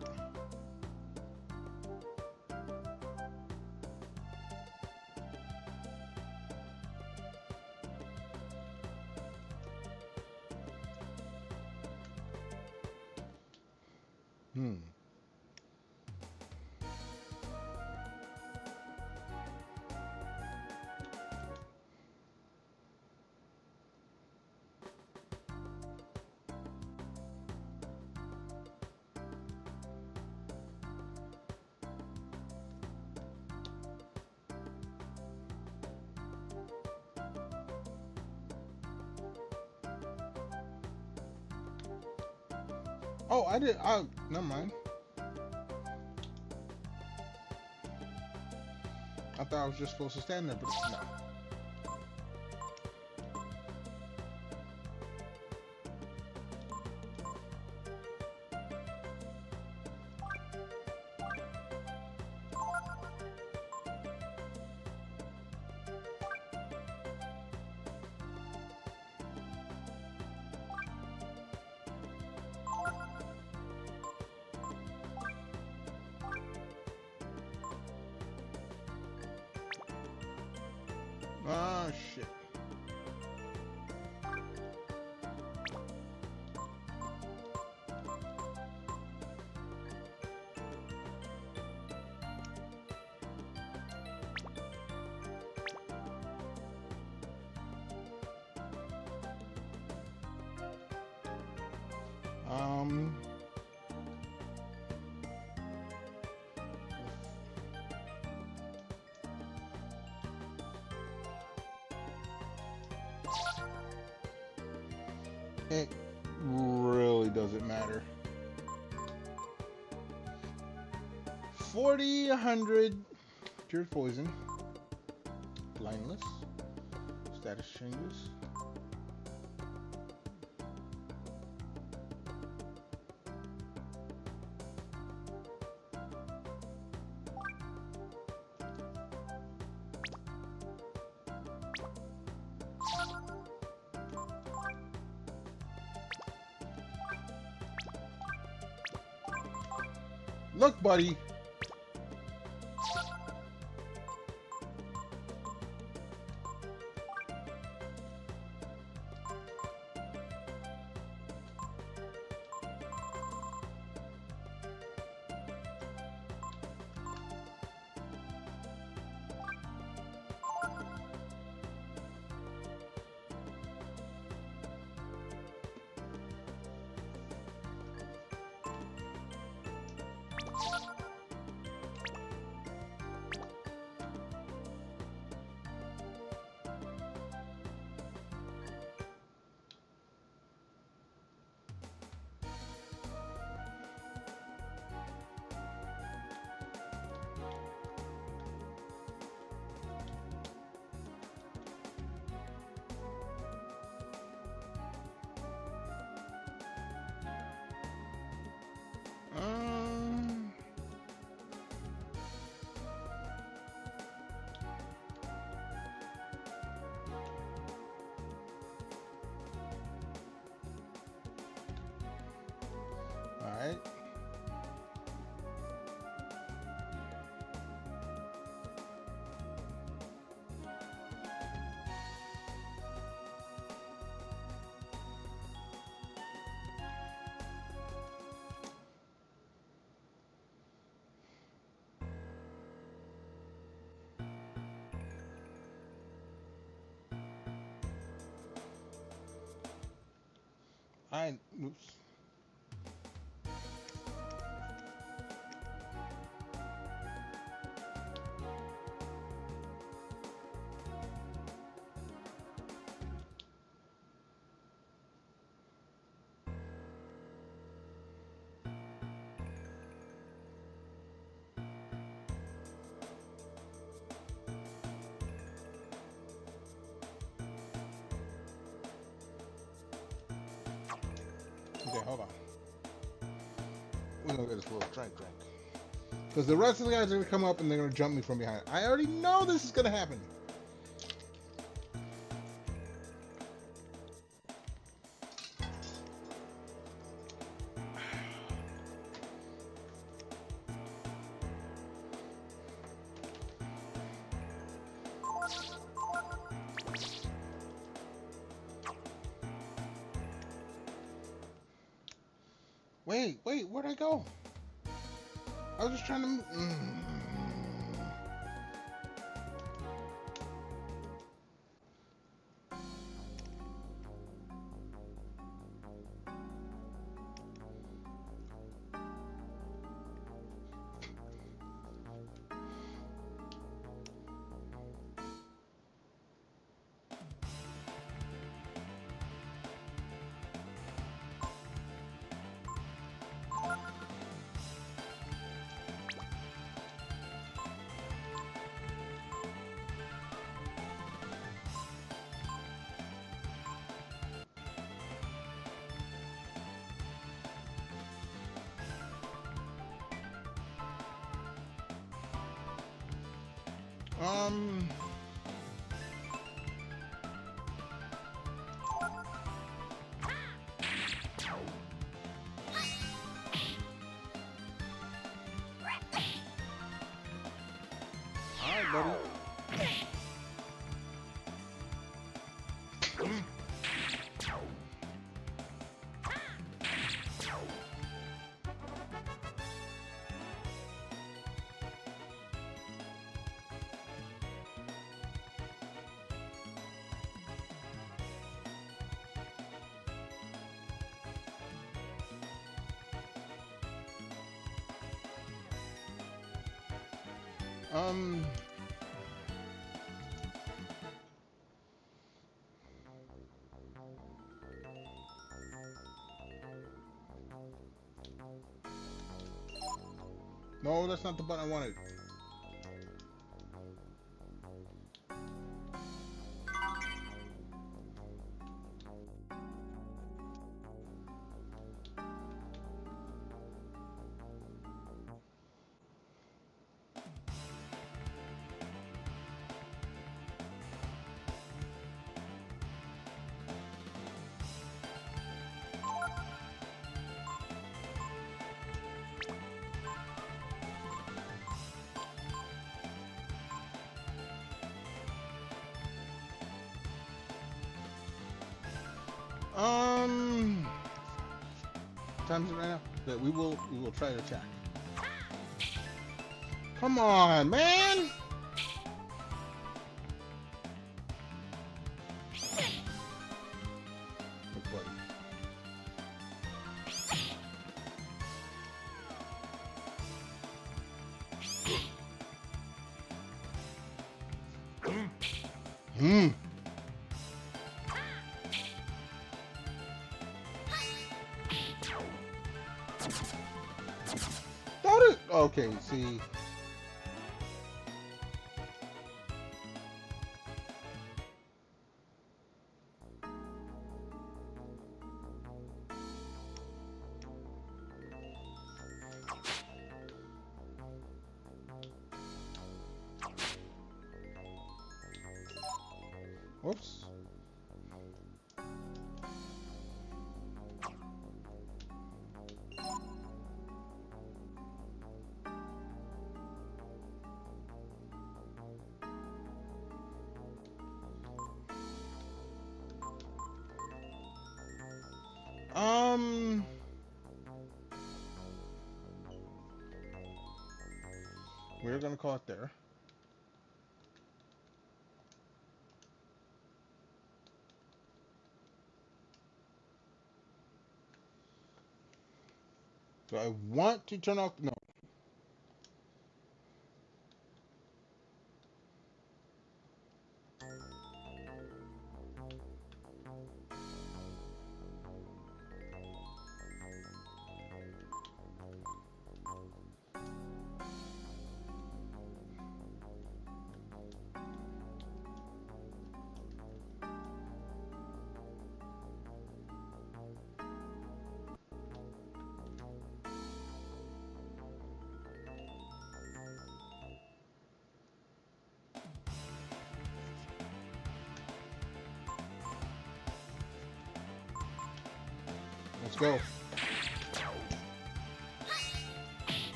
Oh, I did. Never mind. I thought I was just supposed to stand there, but no. Ah, shit. It really doesn't matter. 40, 100, pure poison, blindless, status changes. Look, buddy. All right. Oops. Okay, hold on. We're gonna get this little drink. Because the rest of the guys are gonna come up and they're gonna jump me from behind. I already know this is gonna happen. Wait, where'd I go? I was just trying to... Um. All right, buddy. No, that's not the button I wanted. What time is it right now? That we will try to attack. Come on, man! Look, buddy. Okay, see. Whoops. We're gonna call it there. Do I want to turn off? No. Let's go.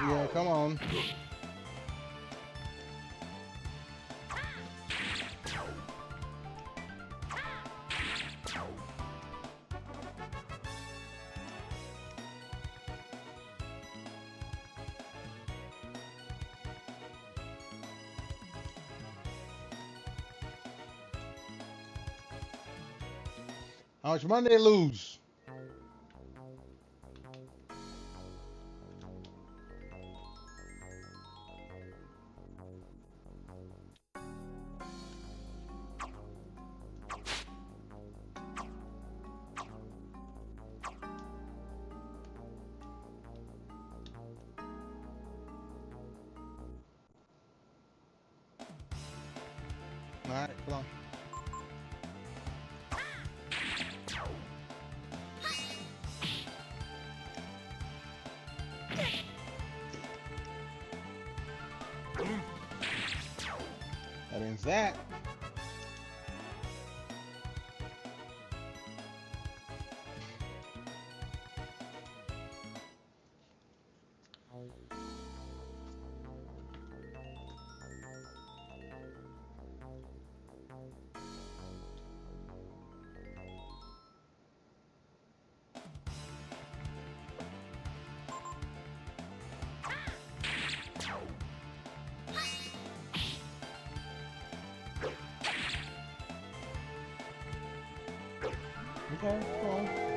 Yeah, come on. How much money they lose? All right, come on. that. Okay, well.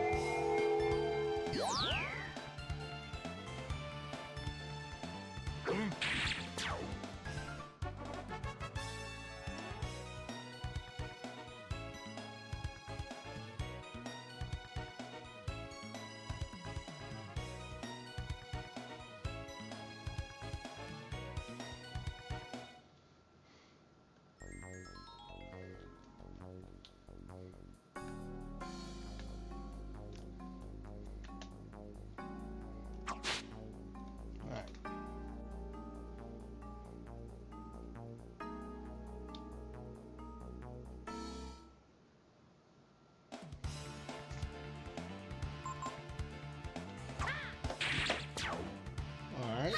Alright.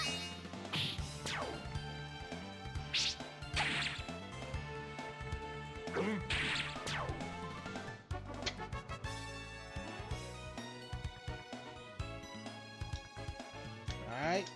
Alright.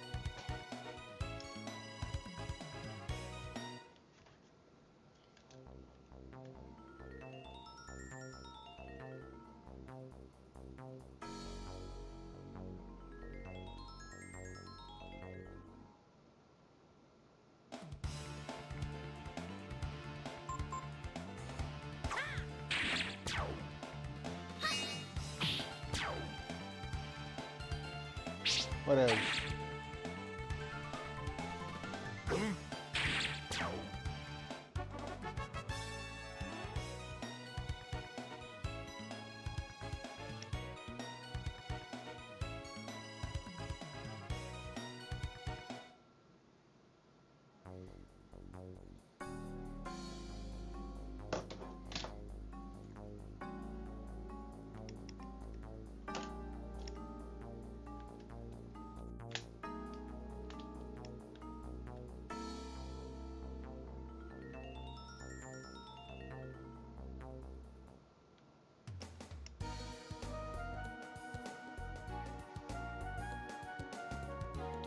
What else?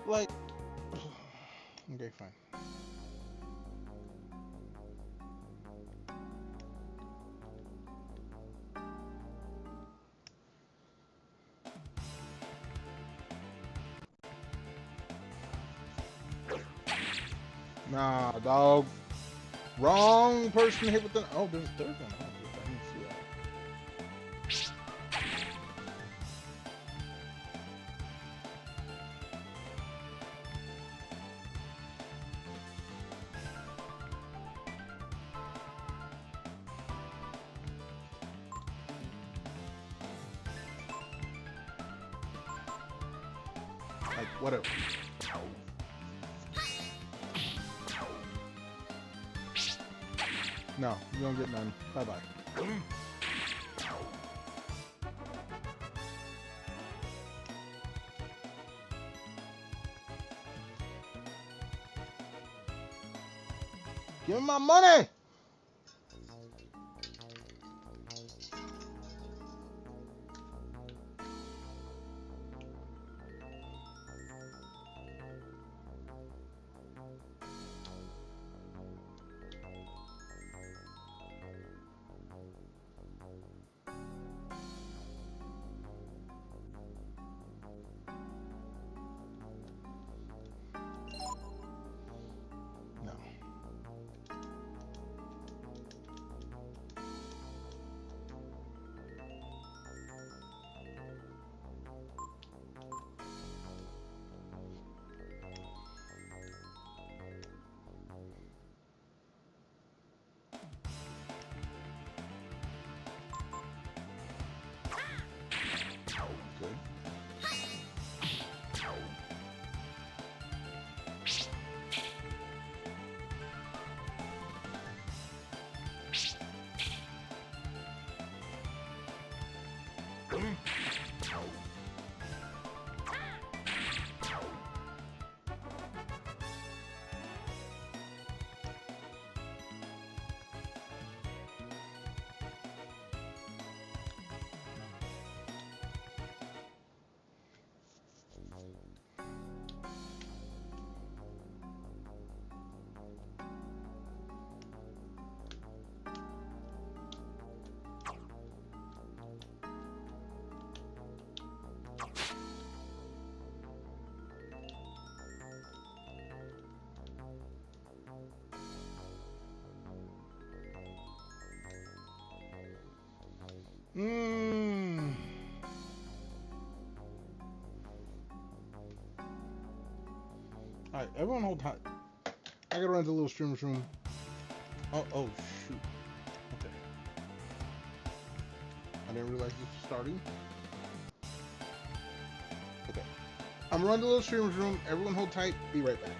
Like, okay, fine. Nah, dog. Wrong person hit with the. Oh, there's a third one. I didn't see that. Like, whatever. No, you don't get none. Bye-bye. Give me my money! Alright, everyone hold tight. I gotta run to the little streamer's room. Oh shoot. Okay. I didn't realize this was starting. Okay. I'm running to the little streamer's room. Everyone hold tight. Be right back.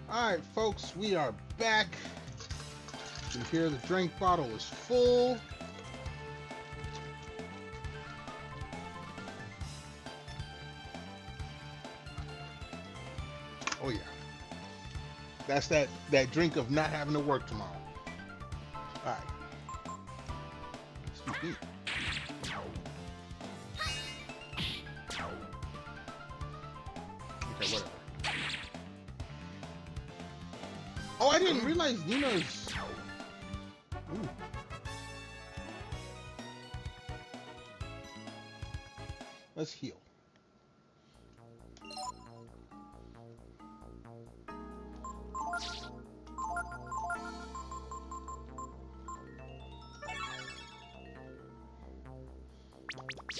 Alright, folks, we are back. You can hear the drink bottle is full. Oh yeah. That's that drink of not having to work tomorrow. Alright. Excuse me. Okay, whatever. Oh, I didn't realize Nina's... Ooh. Let's heal.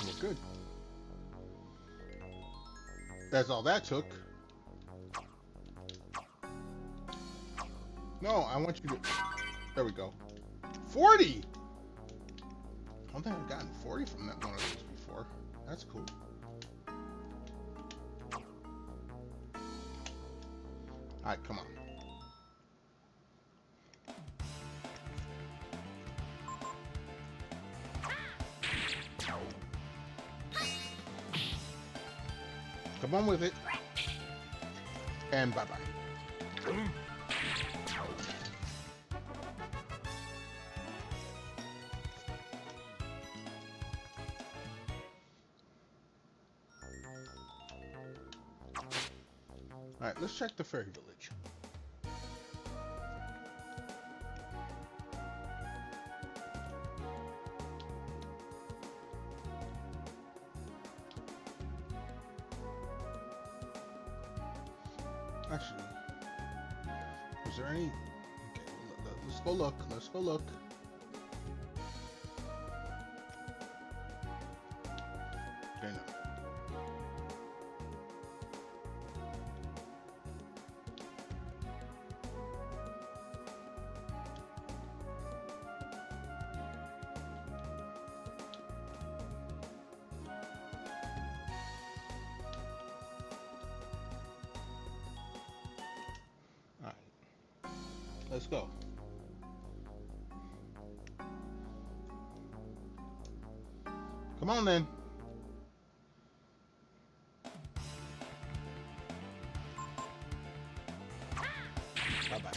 We're good. That's all that took. No, I want you to... There we go. 40! I don't think I've gotten 40 from that one of those before. That's cool. Alright, come on. Come on with it. And bye-bye. Alright, let's check the fairy village. Actually, is there any? Okay, let's go look. Let's go look. Okay, no. Let's go. Come on then. Bye-bye.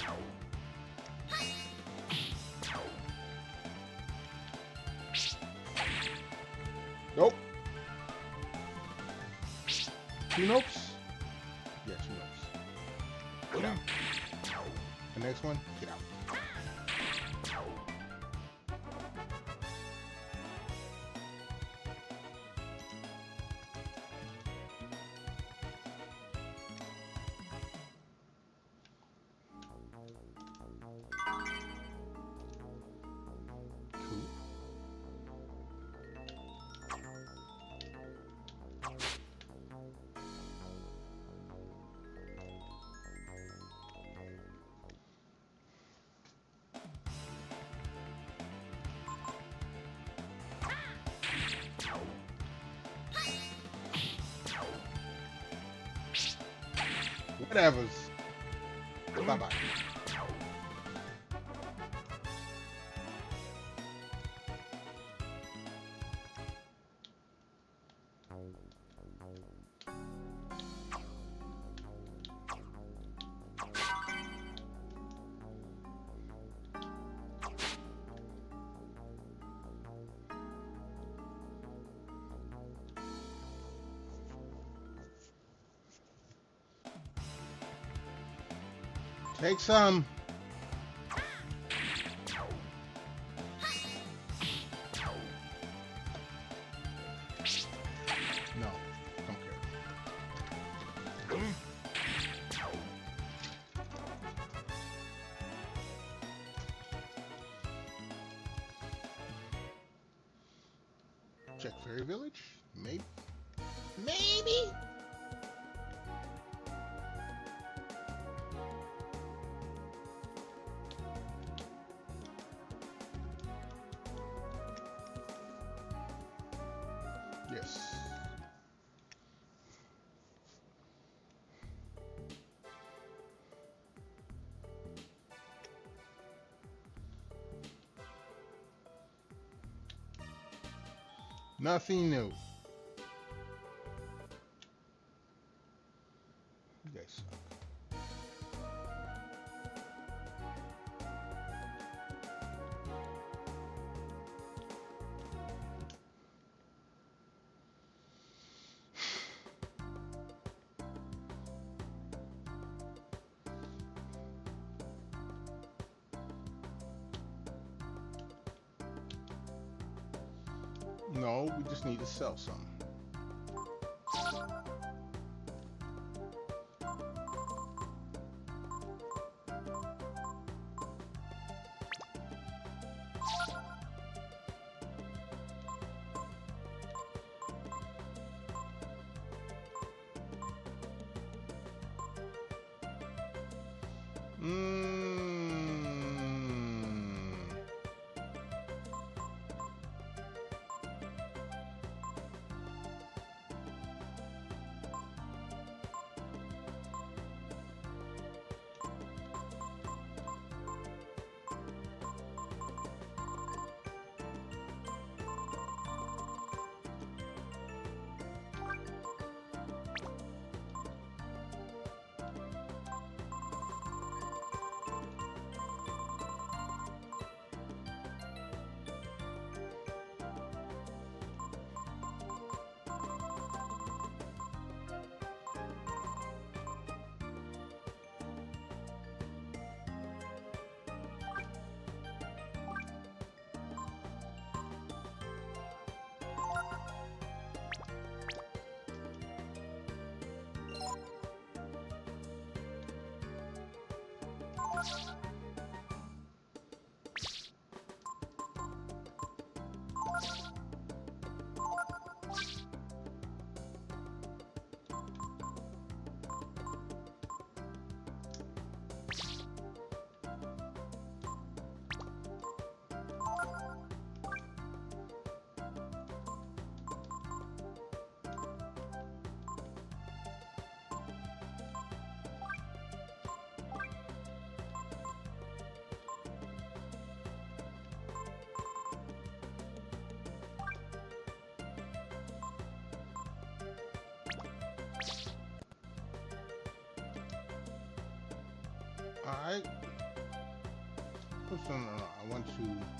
Nope. Two nopes? Yeah, two nopes. Get out. The next one, get out. Cool. Whatevers. Bye-bye. Take some. No, don't care. Check Fairy Village? Maybe? Maybe? Yes. Nothing new. You guys suck. No, we just need to sell some. Alright. No, I want to...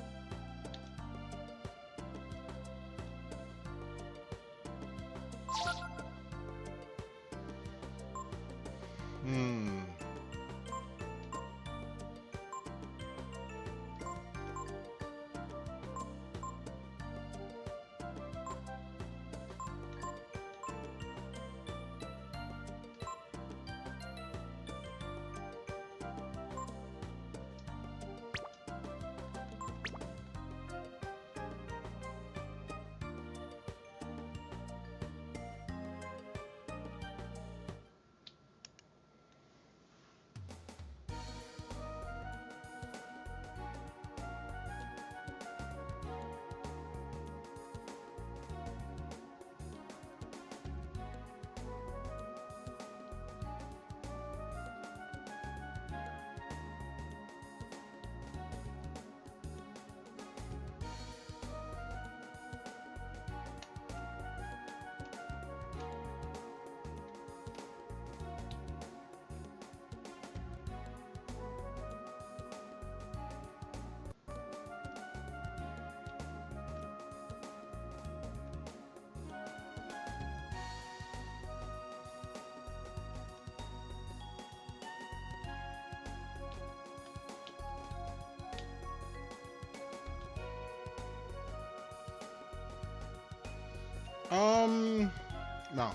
No.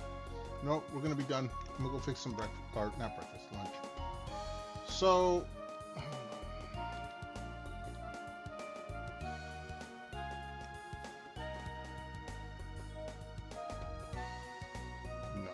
Nope, we're gonna be done. I'm gonna go fix some breakfast, or not breakfast, lunch. So... No.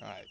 All right.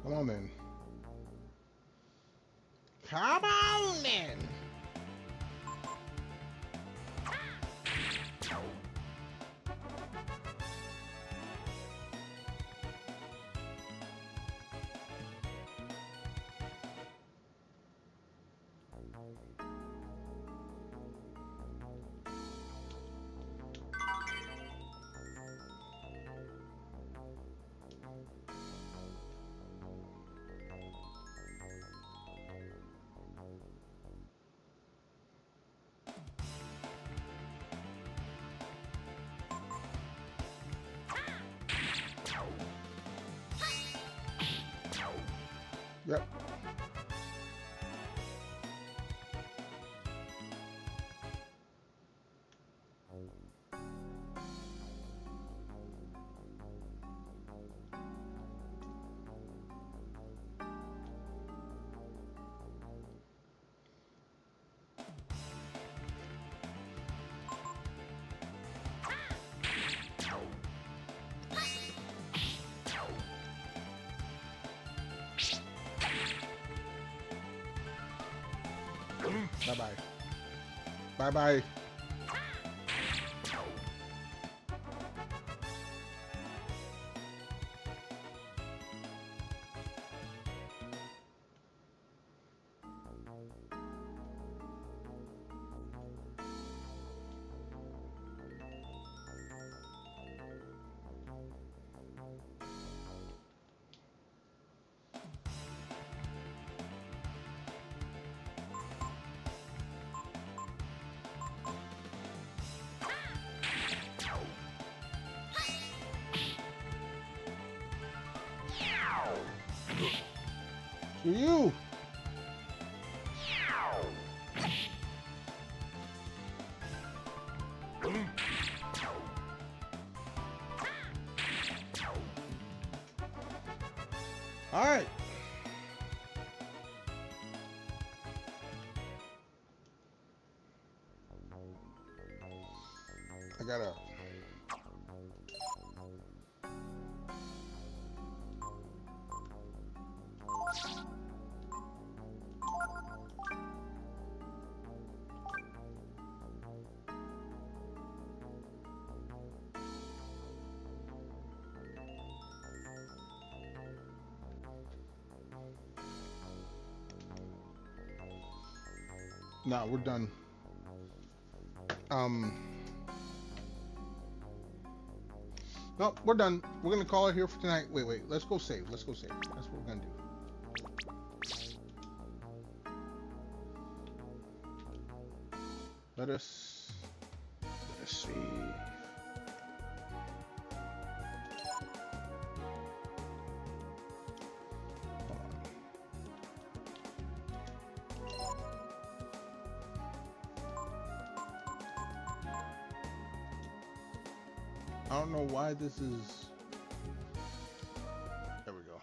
Come on, then. Come on, then. Yep. Bye-bye. Bye-bye. To you. All right. I gotta. Nah, we're done. No, we're done. We're gonna call it here for tonight. Wait. Let's go save. Let's go save. That's what we're gonna do. Let us see. I don't know why this is. There we go.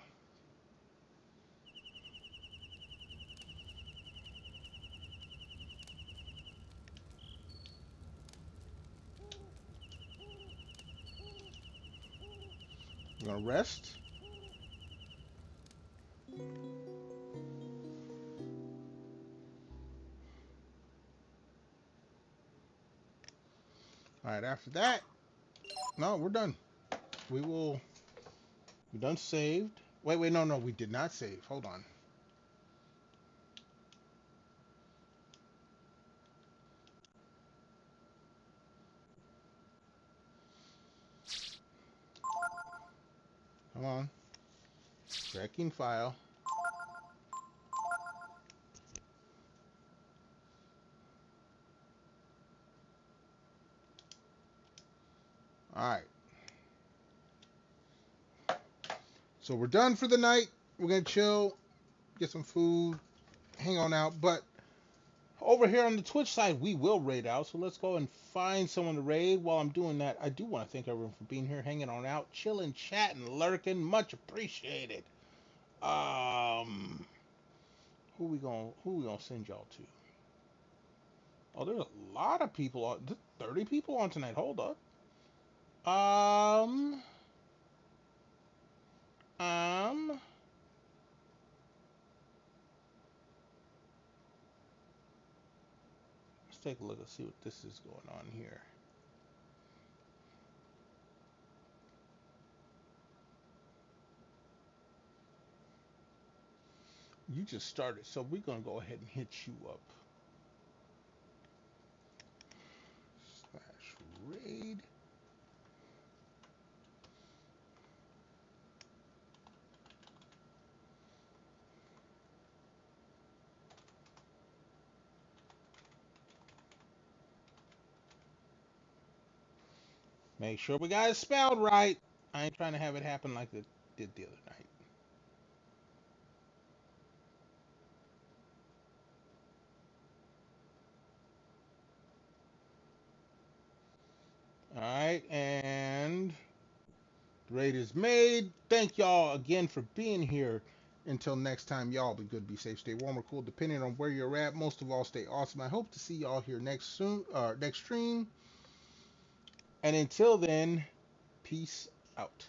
I'm gonna rest. All right, after that, no, we're done. We're done saved. Wait, no, we did not save. Hold on. Come on. Tracking file. All right. So we're done for the night. We're gonna chill, get some food, hang on out. But over here on the Twitch side, we will raid out. So let's go and find someone to raid. While I'm doing that, I do want to thank everyone for being here, hanging on out, chilling, chatting, lurking. Much appreciated. Who we gonna send y'all to? Oh, there's a lot of people on. 30 people on tonight. Hold up. Let's take a look and see what this is going on here. You just started, so we're gonna go ahead and hit you up. /raid. Make sure we got it spelled right. I ain't trying to have it happen like it did the other night. All right, and the raid is made. Thank y'all again for being here. Until next time, y'all be good, be safe, stay warm or cool, depending on where you're at. Most of all, stay awesome. I hope to see y'all here next stream. And until then, peace out.